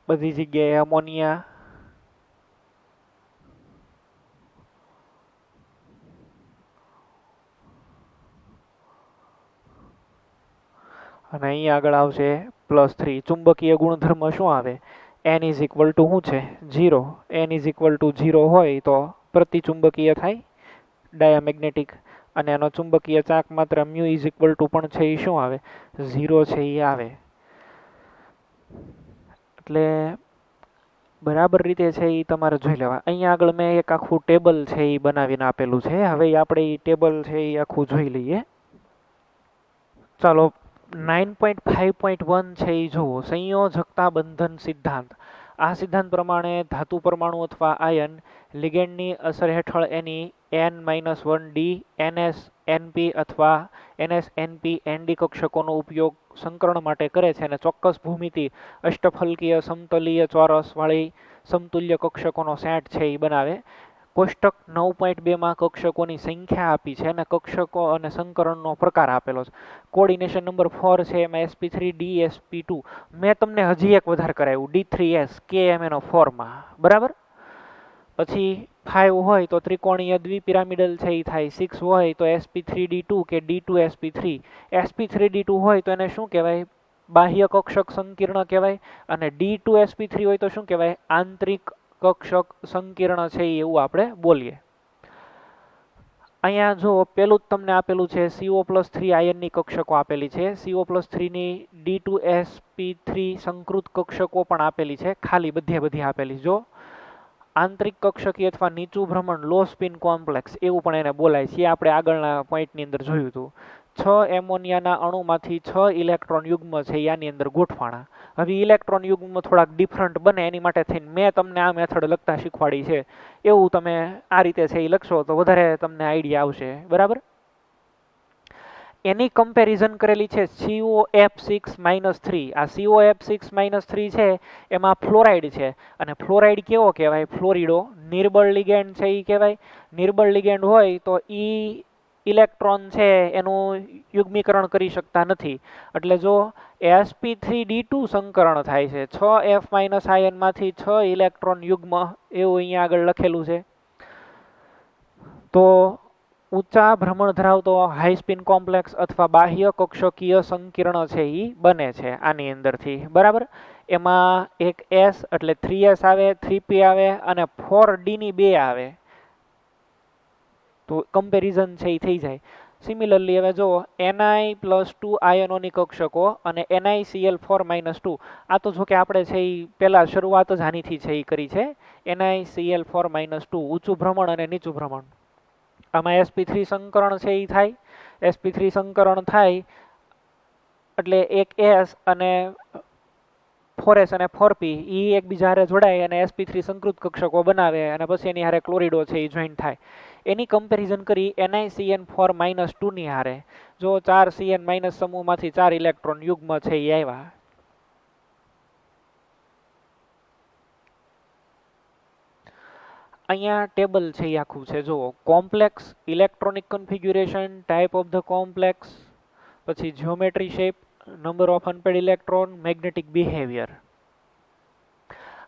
બધી જગ્યાએ અમોનિયા અને અહીં આગળ આવશે +3. ચુંબકીય ગુણધર્મ શું આવે? n ઇઝ ઇક્વલ ટુ શું છે? 0. n ઇઝ ઇક્વલ ટુ 0 હોય તો પ્રતિચુંબકીય થાય, ડાયામેગ્નેટિક. અને એનો ચુંબકીય ચાક માત્ર μ ઇઝ ઇક્વલ ટુ પણ છે એ શું આવે? 0 છે એ આવે. એટલે બરાબર રીતે છે એ તમારે જોઈ લેવા. અહીંયા આગળ મેં એક આખું ટેબલ છે એ બનાવીને આપેલું છે. હવે આપણે એ ટેબલ છે એ આખું જોઈ લઈએ. ચાલો 9.5.1 છે એ જુઓ. સંયોજકતા બંધન સિદ્ધાંત. આ સિદ્ધાંત પ્રમાણે ધાતુ પરમાણુ અથવા આયન લિગેન્ડની અસર હેઠળ એની n-1 ડી NS NP અથવા NS NP ND કક્ષકોનો ઉપયોગ સંકરણ માટે કરે છે, અને ચોક્કસ ભૂમિતિ અષ્ટફલકીય સમતલીય ચોરસ વાળી સમતુલ્ય કક્ષકોનો સેટ છે એ બનાવે. કોષ્ટક 9.2 કક્ષકોની સંખ્યા આપી છે અને કક્ષકો અને સંકરણનો પ્રકાર આપેલો છે. કોઓર્ડિનેશન નંબર 4 છે એમાં sp3 d sp2. મેં તમને હજી એક વધારે કરાવ્યું d3s KMnO 4માં, બરાબર. પછી 5 હોય તો ત્રિકોણીય દ્વિપિરામિડલ છે એ થાય. 6 હોય તો sp3d2 કે d2 sp3. sp3d2 હોય તો એને શું કહેવાય? બાહ્ય કક્ષક સંકીર્ણ કહેવાય. અને d2 sp3 હોય તો શું કહેવાય? આંતરિક કક્ષક સંકીર્ણ છે એવું આપણે બોલીએ. અહીંયા જો પેલું જ તમને આપેલું છે CO+3 આયનની કક્ષકો આપેલી છે, CO+3 ની D2sp3 સંકૃત કક્ષકો પણ આપેલી છે, ખાલી બધી આપેલી. જો આંતરિક કક્ષકી અથવા નીચું ભ્રમણ લો સ્પિન કોમ્પ્લેક્સ એવું પણ એને બોલાય છે, આપણે આગળના પોઈન્ટની અંદર જોયું હતું. 6 એમોનિયાના અણુમાંથી 6 ઇલેક્ટ્રોન યુગ્મ છે આની અંદર ગોઠવાણા. હવે ઇલેક્ટ્રોન યુગ્મ થોડાક ડિફરન્ટ બને એની માટે થઈને મેં તમને આ મેથડ લખતા શીખવાડી છે. એવું તમે આ રીતે છે એ લખશો તો વધારે તમને આઈડિયા આવશે, બરાબર. એની કમ્પેરિઝન કરેલી છે COF6-3. આ COF6-3 છે એમાં ફ્લોરાઇડ છે, અને ફ્લોરાઇડ કેવો કહેવાય? ફ્લોરિડો. નિર્બળ લિગેન્ડ છે એ કહેવાય. નિર્બળ લિગેન્ડ હોય તો ઇલેક્ટ્રોન છે એનું યુગ્મીકરણ કરી શકતા નથી. એટલે જો sp3d2 સંકરણ થાય છે 6f- આયનમાંથી 6 ઇલેક્ટ્રોન યુગ્મ, એવું અહીંયા આગળ લખેલું છે. તો ઊંચા ભ્રમણ ધરાવતો હાઈ સ્પિન કોમ્પ્લેક્સ અથવા બાહ્ય કક્ષકીય સંકીર્ણ છે એ બને છે આની અંદરથી, બરાબર. એમાં એક S એટલે 3s આવે, 3p આવે અને 4d ની 2 આવે. તો કમ્પેરિઝન છે એ થઈ જાય. સિમિલરલી હવે જો Ni+2 આયનોની કક્ષકો અને NiCl4-2. આ તો જો કે આપણે છે એ પહેલાં શરૂઆત જ આનીથી છે એ કરી છે. NiCl4-2 ઊંચું ભ્રમણ અને નીચું ભ્રમણ. આમાં sp3 સંકરણ છે એ થાય. sp3 સંકરણ થાય એટલે એક S અને 4s અને 4p એ એકબીજા હારે જોડાય અને sp3 સંકૃત કક્ષકો બનાવે અને પછી એની હારે ક્લોરિડો છે એ જોઈન્ટ થાય. એની કમ્પેરિઝન કરી NiCN4-2 ની હારે. જો 4 CN- સમૂહમાંથી 4 ઇલેક્ટ્રોન યુગ્મ છે એ આવ્યા. અહીંયા ટેબલ છે એ આખું છે. જુઓ, complex, electronic configuration, type of the complex, પછી geometry shape, number of unpaired electron, magnetic behaviour.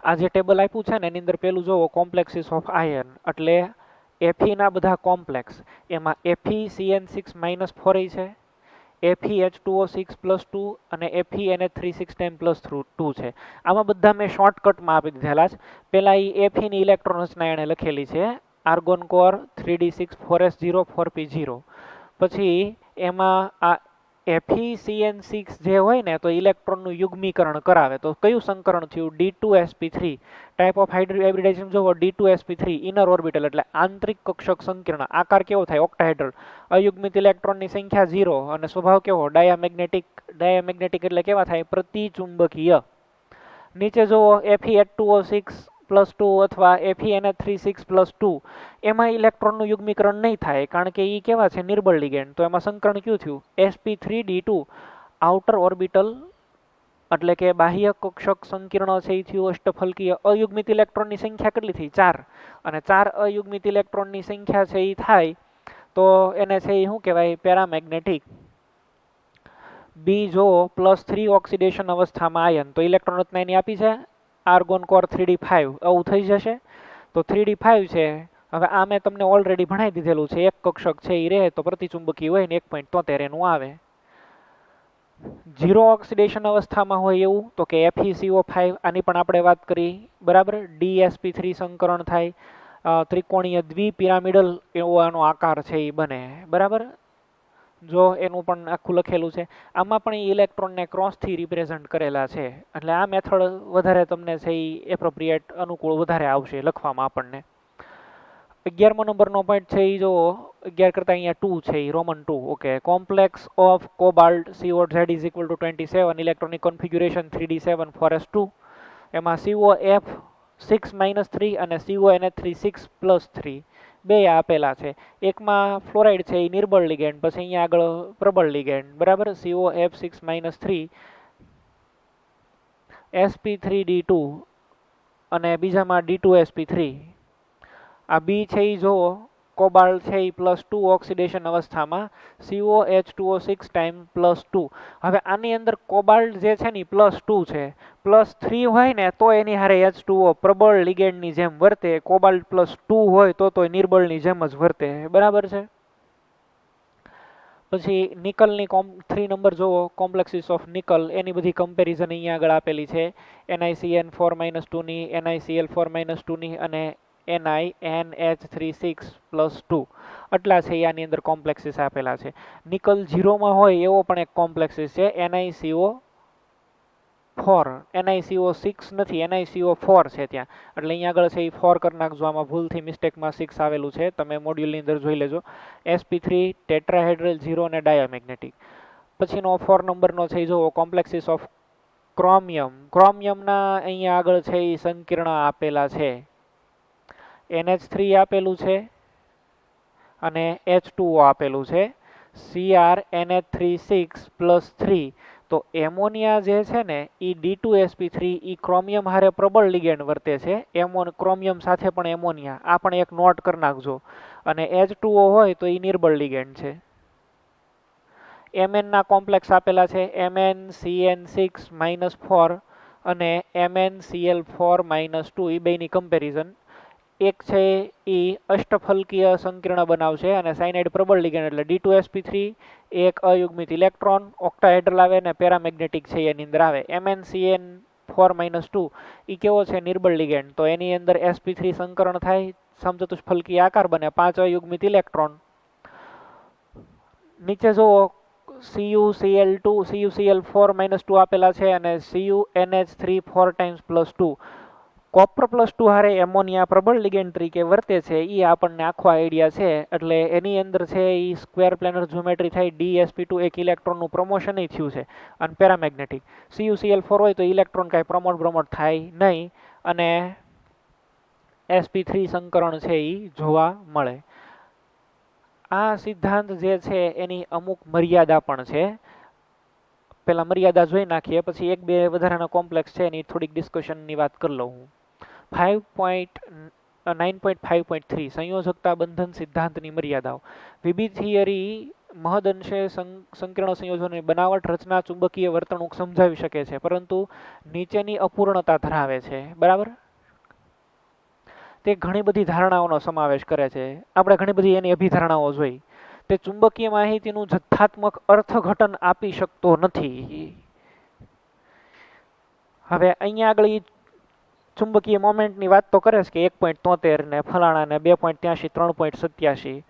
આ જે ટેબલ આપ્યું છે ને એની અંદર પેલું જુઓ કોમ્પ્લેક્સીસ ઓફ આયન, એટલે Fe ના બધા કોમ્પ્લેક્સ. એમાં FeCN6-4 છે, FeH2O6+2 અને FeNH3 6 છે. આમાં બધા મેં શોર્ટકટમાં આપી દીધેલા છે. પહેલા એ Fe ની ઇલેક્ટ્રોન રચના એણે લખેલી છે, argon core 3d6 4s0 4p0. પછી એમાં આ FeCN6 જે હોય ને તો ઇલેક્ટ્રોનનું યુગ્મીકરણ કરાવે. તો કયું સંકરણ થયું? D2sp3. ટાઈપ ઓફ હાઇબ્રિડાઇઝેશન જોવો, D2sp3 ઇનર ઓર્બિટલ એટલે આંતરિક કક્ષક સંકીર્ણ. આકાર કેવો થાય? ઓક્ટાહેડ્રલ. અયુગ્મિત ઇલેક્ટ્રોનની સંખ્યા 0 અને સ્વભાવ કેવો? ડાયામેગ્નેટિક. ડાયામેગ્નેટિક એટલે કેવા થાય? પ્રતિચુંબકીય. નીચે જુઓ Fe2O6+2 અથવા FeNH3 6+2. એમાં ઇલેક્ટ્રોનનું યુગ્મીકરણ નહીં થાય કારણ કે એ કેવા છે? નિર્બળ લિગેન્ડ. તો એમાં સંકરણ કયું થયું? sp3d2. આઉટર ઓર્બિટલ એટલે કે બાહ્ય કક્ષક સંકીર્ણ છે એ થયું અષ્ટફલકીય. અયુગ્મિત ઇલેક્ટ્રોનની સંખ્યા કેટલી થઈ? 4. અને 4 અયુગ્મિત ઇલેક્ટ્રોનની સંખ્યા છે એ થાય તો એને છે એ શું કહેવાય? પેરામેગ્નેટિક. બી જો +3 ઓક્સિડેશન અવસ્થામાં આયન, તો ઇલેક્ટ્રોન રચના એની આપી છે આર્ગોન કોર 3d5. આવું થઈ જશે. તો 3d5 છે. હવે આ મેં તમને ઓલરેડી ભણાવી દીધેલું છે. એક કક્ષક છે એ રહે તો પ્રતિચુંબકી હોય ને 1.73 એનું આવે. 0 ઓક્સિડેશન અવસ્થામાં હોય એવું તો કે FeCO5. આની પણ આપણે વાત કરી, બરાબર. DsP3 સંકરણ થાય, ત્રિકોણીય દ્વિપિરામિડલ એવો આનો આકાર છે એ બને, બરાબર. જો એનું પણ આખું લખેલું છે. આમાં પણ ઇલેક્ટ્રોનને ક્રોસથી રિપ્રેઝન્ટ કરેલા છે. એટલે આ મેથડ વધારે તમને છે એ એપ્રોપ્રિએટ અનુકૂળ વધારે આવશે લખવામાં આપણને. 11મો નંબરનો પોઈન્ટ છે એ જો 11 કરતાં અહીંયા 2 છે એ Roman 2. Okay. Complex of cobalt COZ=27, electronic configuration 3d7 4s2. એમાં COF6-3 અને CONH3 6+3 બે આપેલા છે. એકમાં ફ્લોરાઇડ છે એ નિર્બળ લિગેન્ડ, પછી અહીંયા આગળ પ્રબળ લિગેન્ડ, બરાબર. COF6-3 sp3d2 અને બીજામાં D2sp3. આ બી છે એ જો કોબાલ્ટ છે એ +2 ઓક્સિડેશન અવસ્થામાં COH2O6 હવે આની અંદર કોબાલ્ટ જે છે ને +2 છે. +3 હોય ને તો એની હારે H2O પ્રબળ લિગેન્ડની જેમ વર્તે. કોબાલ્ટ +2 હોય તો નિર્બળની જેમ જ વર્તે, બરાબર છે. પછી નિકલની 3 નંબર જોવો, કોમ્પ્લેક્સીસ ઓફ નિકલ. એની બધી કમ્પેરિઝન અહીંયા આગળ આપેલી છે. NiCN4-2 ની, NiCl4-2 ની અને NiNH3 6+2. આટલા છે એ આની અંદર કોમ્પ્લેક્સીસ આપેલા છે. નિકલ 0માં હોય એવો પણ એક કોમ્પ્લેક્સીસ છે NiCO4, NiCO6 નથી, NiCO4 છે ત્યાં, એટલે અહીંયા આગળ છે એ 4 કરી નાખજો. આમાં ભૂલથી મિસ્ટેકમાં 6 આવેલું છે, તમે મોડ્યુલની અંદર જોઈ લેજો. sp3 ટેટ્રાહેડ્રલ 0 અને ડાયામેગ્નેટિક. પછીનો 4 નંબરનો છે જો કોમ્પ્લેક્સીસ ઓફ ક્રોમિયમ. ક્રોમિયમના અહીંયા આગળ છે એ સંકીર્ણ આપેલા છે. NH3 આપેલું છે અને H2O આપેલું છે. CrNH3 6+3. તો એમોનિયા જે છે ને એ D2sp3 એ ક્રોમિયમ હારે પ્રબળ લિગેન્ડ વર્તે છે. ક્રોમિયમ સાથે પણ એમોનિયા, આ પણ એક નોટ કરી નાખજો. અને H2O હોય તો એ નિર્બળ લિગેન્ડ છે. Mn ના કોમ્પ્લેક્સ આપેલા છે MnCN6-4 અને MnCl4-2. એ બેની કમ્પેરિઝન. એક છે એ અષ્ટફલકીય સંકીર્ણ બનાવશે અને સાયનાઇડ પ્રબળ લિગેન્ડ એટલે D2sp3, એક અયુગ્મિત ઇલેક્ટ્રોન, ઓક્ટાહેડ્રલ આવે અને પેરામેગ્નેટિક છે એની અંદર આવે. MnCN4-2 એ કેવો છે? નિર્બળ લિગેન્ડ. તો એની અંદર sp3 સંકરણ થાય, સમચતુષ્ફલકીય આકાર બને, 5 અયુગ્મિત ઇલેક્ટ્રોન. નીચે જુઓ CuCl4-2 આપેલા છે અને CuNH3 4 × Copr+2 હારે એમોનિયા પ્રબળ લિગેન્ડ તરીકે વર્તે છે. એ આપણને આખો આઈડિયા છે. એટલે એની અંદર છે એ સ્ક્વેર પ્લેનર જ્યોમેટ્રી થાય, dsp2 એક ઇલેક્ટ્રોનનું પ્રમોશન થયું છે અને પેરામેગ્નેટિક. CuCl4 હોય તો ઇલેક્ટ્રોન કાંઈ પ્રમોટ થાય નહીં અને sp3 સંકરણ છે એ જોવા મળે. આ સિદ્ધાંત જે છે એની અમુક મર્યાદા પણ છે. પહેલા મર્યાદા જોઈ નાખીએ, પછી એક બે વધારાના કોમ્પ્લેક્સ છે એની થોડીક ડિસ્કશનની વાત કરી લઉં હું. 9.5.3 સંયોજકતા બંધન સિદ્ધાંતની મર્યાદાઓ. વિબી થિયરી મહદઅંશે સંકીર્ણ સંયોજનોની બનાવટ, રચના, ચુંબકીય વર્તણૂક સમજાવી શકે છે, પરંતુ નીચેની અપૂર્ણતા ધરાવે છે. બરાબર, તે ઘણી બધી ધારણાઓનો સમાવેશ કરે છે. આપણે ઘણી બધી એની અભિધારણાઓ જોઈ. તે ચુંબકીય માહિતીનું જથ્થાત્મક અર્થઘટન આપી શકતો નથી. હવે અહીંયા આગળ ચુંબકીય મોમેન્ટની વાત તો કરે છે કે 1.73 ને ફલાણા ને 2.83 3.87,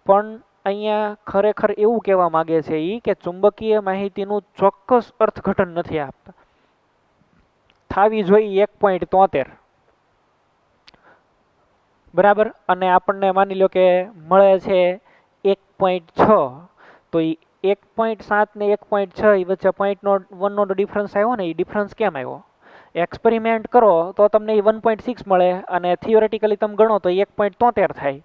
પણ અહીંયા ખરેખર એવું કહેવા માંગે છે એ કે ચુંબકીય માહિતીનું ચોક્કસ અર્થઘટન નથી આપતા. થાવી જોઈએ 1.73, બરાબર, અને આપણને માની લો કે મળે છે 1.6, તો એ 1.7 ને 1.6 એ વચ્ચે 0.1નો ડિફરન્સ આવ્યો ને, એ ડિફરન્સ કેમ આવ્યો? એક્સપેરિમેન્ટ કરો તો તમને એ 1.6 મળે અને થિયોરેટિકલી તમે ગણો તો 1.73 થાય.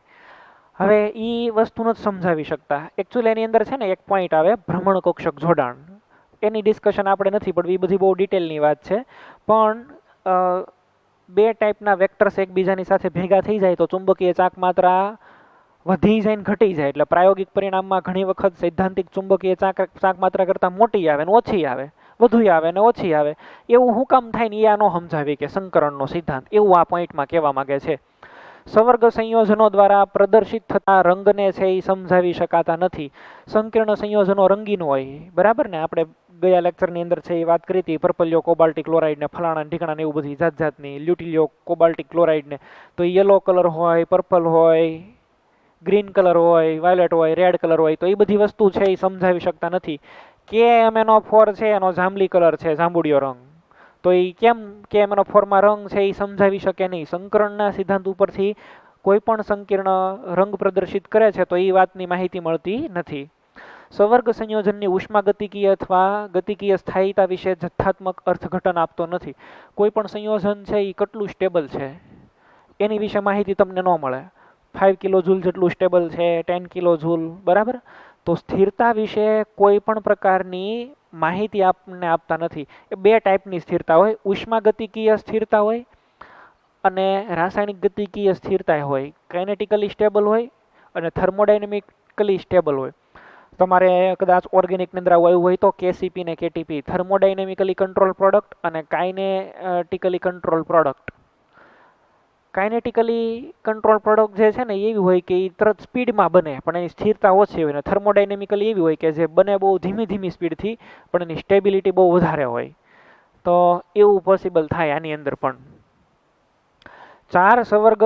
હવે એ વસ્તુ નથી સમજાવી શકતા. એકચ્યુઅલી એની અંદર છે ને એક પોઈન્ટ આવે ભ્રમણકક્ષક જોડાણ. એની ડિસ્કશન આપણે નથી પડવી, એ બધી બહુ ડિટેલની વાત છે. પણ બે ટાઈપના વેક્ટર્સ એકબીજાની સાથે ભેગા થઈ જાય તો ચુંબકીય ચાક માત્રા વધી જાય ને ઘટી જાય. એટલે પ્રાયોગિક પરિણામમાં ઘણી વખત સૈદ્ધાંતિક ચુંબકીય ચાક માત્રા કરતાં મોટી આવે ને ઓછી આવે, વધુ આવે ને ઓછી આવે. એવું શું કામ થાય ને એ આનો સમજાવી કે સંકરણનો સિદ્ધાંત, એવું આ પોઈન્ટમાં કહેવા માંગે છે. સવર્ગ સંયોજનો દ્વારા પ્રદર્શિત થતા રંગને છે એ સમજાવી શકાતા નથી. સંકીર્ણ સંયોજનો રંગીન હોય, બરાબર ને? આપણે ગયા લેક્ચરની અંદર છે એ વાત કરી હતી, પર્પલિયો કોબાલ્ટિક ક્લોરાઇડ ને ફલાણા ઢીકણા ને એવું બધી જાત જાતની, લ્યુટિલિયો કોબાલ્ટિક ક્લોરાઇડ ને, તો યલો કલર હોય, પર્પલ હોય, ગ્રીન કલર હોય, વાયોલેટ હોય, રેડ કલર હોય, તો એ બધી વસ્તુ છે એ સમજાવી શકતા નથી. KMnO4 છે એનો જાંબલી કલર છે, જાંબુડિયો રંગ, તો એ કેમ KMnO4માં રંગ છે એ સમજાવી શકે નહીં. સંકરણના સિદ્ધાંત ઉપરથી કોઈ પણ સંકીર્ણ રંગ પ્રદર્શિત કરે છે તો એ વાતની માહિતી મળતી નથી. સવર્ગ સંયોજનની ઉષ્માગતિકીય અથવા ગતિકીય સ્થાયીતા વિશે જથ્થાત્મક અર્થઘટન આપતો નથી. કોઈ પણ સંયોજન છે એ કેટલું સ્ટેબલ છે એની વિશે માહિતી તમને ન મળે. 5 કિલોજૂલ જેટલું સ્ટેબલ છે, 10 કિલોજૂલ, બરાબર. તો સ્થિરતા વિશે કોઈ પણ પ્રકારની માહિતી આપણને આપતા નથી. એ બે ટાઈપની સ્થિરતા હોય, ઉષ્માગતિકીય સ્થિરતા હોય અને રાસાયણિક ગતિકીય સ્થિરતા હોય. કાઇનેટિકલી સ્ટેબલ હોય અને થર્મોડાયનેમિકલી સ્ટેબલ હોય. તમારે કદાચ ઓર્ગેનિકની અંદર આવું આવ્યું હોય તો KCP ને KTP, થર્મોડાયનેમિકલી કંટ્રોલ પ્રોડક્ટ અને કાઇનેટિકલી કંટ્રોલ પ્રોડક્ટ. કાઇનેટિકલી કંટ્રોલ પ્રોડક્ટ જે છે ને એવી હોય કે એ તરત સ્પીડમાં બને પણ એની સ્થિરતા ઓછી હોય, ને થર્મોડાયનેમિકલી એવી હોય કે જે બને બહુ ધીમી સ્પીડથી પણ એની સ્ટેબિલિટી બહુ વધારે હોય. તો એવું પોસિબલ થાય આની અંદર પણ. 4 સવર્ગ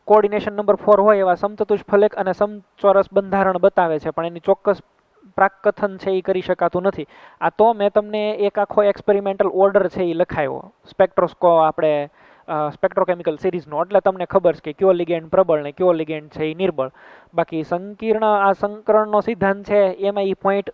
કોઓર્ડિનેશન નંબર 4 હોય એવા સમચતુષ્ફલક ફલક અને સમચોરસ બંધારણ બતાવે છે, પણ એની ચોક્કસ પ્રાકકથન છે એ કરી શકાતું નથી. આ તો મેં તમને એક આખો એક્સપેરિમેન્ટલ ઓર્ડર છે એ લખાયો આપણે સ્પેક્ટ્રોકેમિકલ સિરીઝનો, એટલે તમને ખબર છે કે કયો લિગેન્ડ પ્રબળ ને કયો લિગેન્ડ છે એ નિર્બળ. બાકી સંકીર્ણ આ સંકરણનો સિદ્ધાંત છે એમાં એ પોઈન્ટ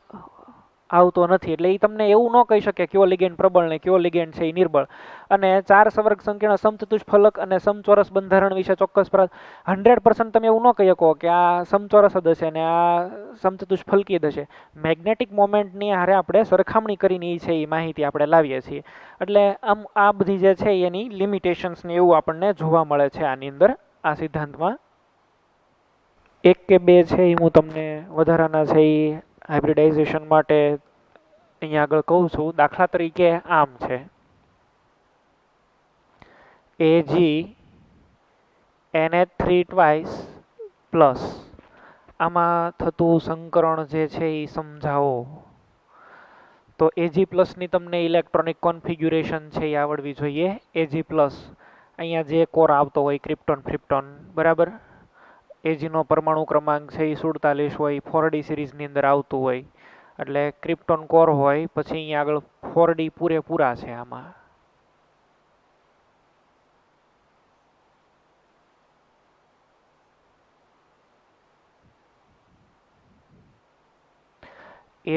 આવતો નથી, એટલે એ તમને એવું ન કહી શકે કયો લિગેન્ડ પ્રબળ ને કયો લિગેન્ડ છે એ નિર્બળ. અને 4 સવર્ગ સંકીર્ણ સમચતુષ્ફલક અને સમચોરસ બંધારણ વિશે ચોક્કસ 100% તમે એવું ન કહી શકો કે આ સમચોરસ જ હશે ને આ સમચતુષ્ફલકી જ હશે. મેગ્નેટિક મોમેન્ટની હારે આપણે સરખામણી કરીને એ છે એ માહિતી આપણે લાવીએ છીએ. એટલે આમ આ બધી જે છે એની લિમિટેશન્સ ને એવું આપણને જોવા મળે છે આની અંદર, આ સિદ્ધાંતમાં. એક કે બે છે એ હું તમને વધારાના છે એ હાઇબ્રિડાઇઝેશન માટે અહીંયા આગળ કહું છું. દાખલા તરીકે આમ છે Ag NH3 ટ્વાઇસ પ્લસ, આમાં થતું સંકરણ જે છે એ સમજાવો. તો Ag પ્લસની તમને ઇલેક્ટ્રોનિક કોન્ફિગ્યુરેશન છે એ આવડવી જોઈએ. Ag પ્લસ અહીંયા જે કોર આવતો હોય ક્રિપ્ટોન ક્રિપ્ટોન, બરાબર. Agનો પરમાણુ ક્રમાંક છે એ 47 હોય, 4D સિરીઝની અંદર આવતું હોય, એટલે ક્રિપ્ટોન કોર હોય, પછી અહીંયા આગળ 4D પૂરેપૂરા છે. આમાં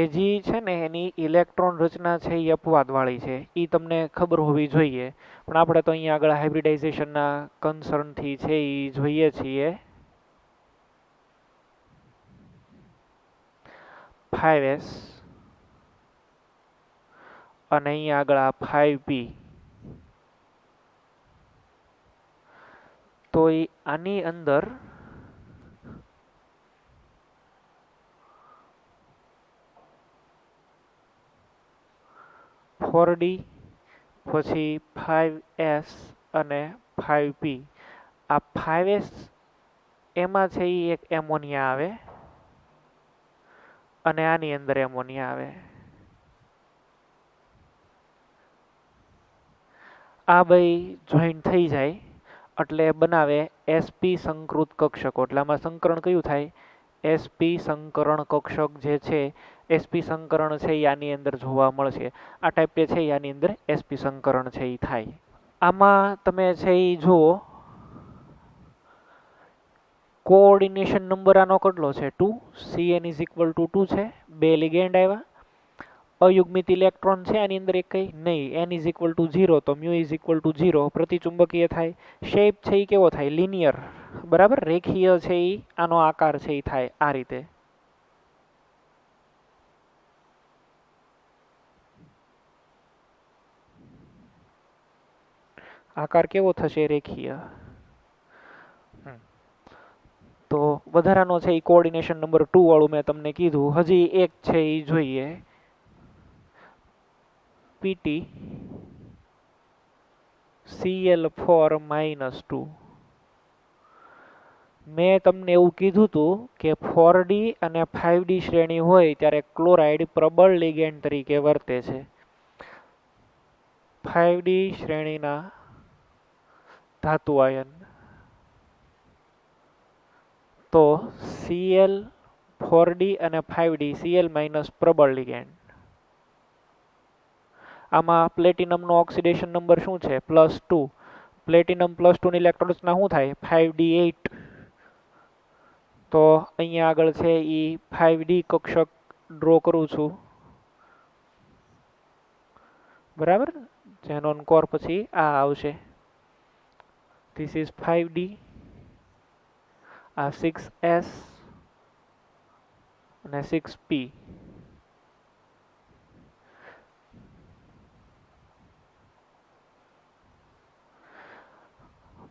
Ag છે ને એની ઇલેક્ટ્રોન રચના છે એ અપવાદવાળી છે, એ તમને ખબર હોવી જોઈએ. પણ આપણે તો અહીંયા આગળ હાઇબ્રિડાઇઝેશનના કન્સર્નથી છે એ જોઈએ છીએ. 5s અને અહીંયા આગળ આ 5p, તો એ આની અંદર ફોરડી પછી 5s અને 5p. આ 5s એમાં છે એ એક એમોનિયા આવે અને આની અંદર એમોનિયા આવે. આ બે જોઈન્ટ થઈ જાય એટલે બનાવે sp સંકૃત કક્ષકો. એટલે આમાં સંકરણ કયું થાય? sp સંકરણ કક્ષક જે છે, sp સંકરણ છે એ આની અંદર જોવા મળશે. આ ટાઈપ છે એ આની અંદર sp સંકરણ છે એ થાય. આમાં તમે છે એ જુઓ કોઓર્ડિનેશન નંબર આનો કેટલો છે? 2. Cn ઇઝ ઇક્વલ ટુ 2 છે. બે લિગેન્ડ આવ્યા. અયુગ્મિત ઇલેક્ટ્રોન છે આની અંદર એક કઈ નહીં. n ઇઝ ઇક્વલ ટુ 0, તો મ્યુ ઇઝ ઇક્વલ ટુ 0. પ્રતિચુંબકીય થાય. શેપ છે એ કેવો થાય? લિનિયર, બરાબર. રેખીય છે એ આનો આકાર છે એ થાય આ રીતે. આકાર કેવો થશે? રેખીય. તો વધારાનો છે એ કોઓર્ડિનેશન નંબર 2 વાળું મેં તમને કીધું. હજી એક છે એ જોઈએ, PT Cl4 -2. મેં તમને એવું કીધું હતું કે 4D અને 5D શ્રેણી હોય ત્યારે ક્લોરાઇડ પ્રબળ લિગેન્ડ તરીકે વર્તે છે. 5D શ્રેણીના ધાતુ આયન તો Cl 4D અને 5D Cl- પ્રબળ લિગેન્ડ. આમાં પ્લેટિનમનો ઓક્સિડેશન નંબર શું છે? +2. પ્લેટિનમ +2 ની ઇલેક્ટ્રોન રચના શું થાય? 5D8. તો અહીંયા આગળ છે એ 5D કક્ષક ડ્રો કરું છું, બરાબર. ઝેનોન કોર પછી આ આવશે. This is 5D. આ 6s અને 6p.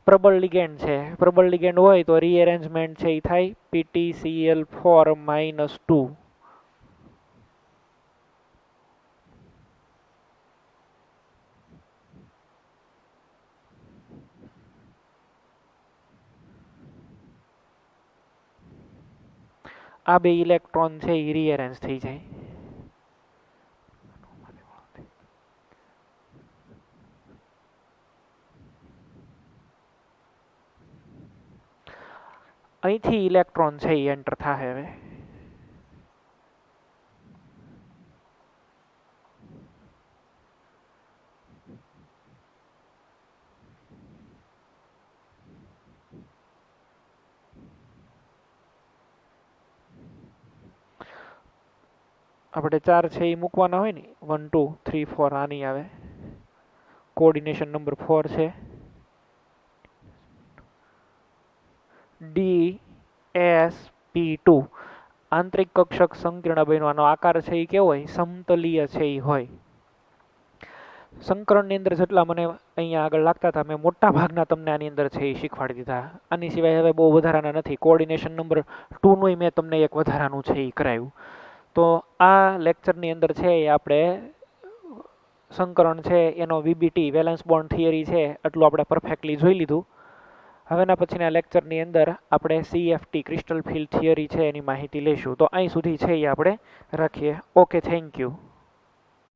પ્રબળ લિગેન્ડ છે. પ્રબળ લિગેન્ડ હોય તો રીઅરેન્જમેન્ટ છે એ થાય PtCl4 -2. આ બે ઇલેક્ટ્રોન છે એ રીઅરેન્જ થઈ જાય. અહીંથી ઇલેક્ટ્રોન છે એ એન્ટર થાય હવે. આપણે 4 છે એ મૂકવાના હોય ને 1 2 3 4 આની આવે. કોઓર્ડિનેશન નંબર 4 છે. DsP2 આંતરિક કક્ષક સંકીર્ણ બન્યો. આનો આકાર છે એ કેવો હોય? સમતલીય છે એ હોય. સંકરણની અંદર જેટલા મને અહીંયા આગળ લાગતા હતા મેં મોટા ભાગના તમને આની અંદર છે એ શીખવાડી દીધા. આની સિવાય હવે બહુ વધારાના નથી. કોઓર્ડિનેશન નંબર 2નું મેં તમને એક વધારાનું છે એ કરાવ્યું. તો આ લેક્ચરની અંદર છે એ આપણે સંકરણ છે એનો VBT વેલેન્સ બોન્ડ થિયરી છે એટલું આપણે પરફેક્ટલી જોઈ લીધું. હવેના પછીના લેક્ચરની અંદર આપણે CFT ક્રિસ્ટલ ફિલ્ડ થિયરી છે એની માહિતી લઈશું. તો અહીં સુધી છે એ આપણે રાખીએ. Okay, thank you.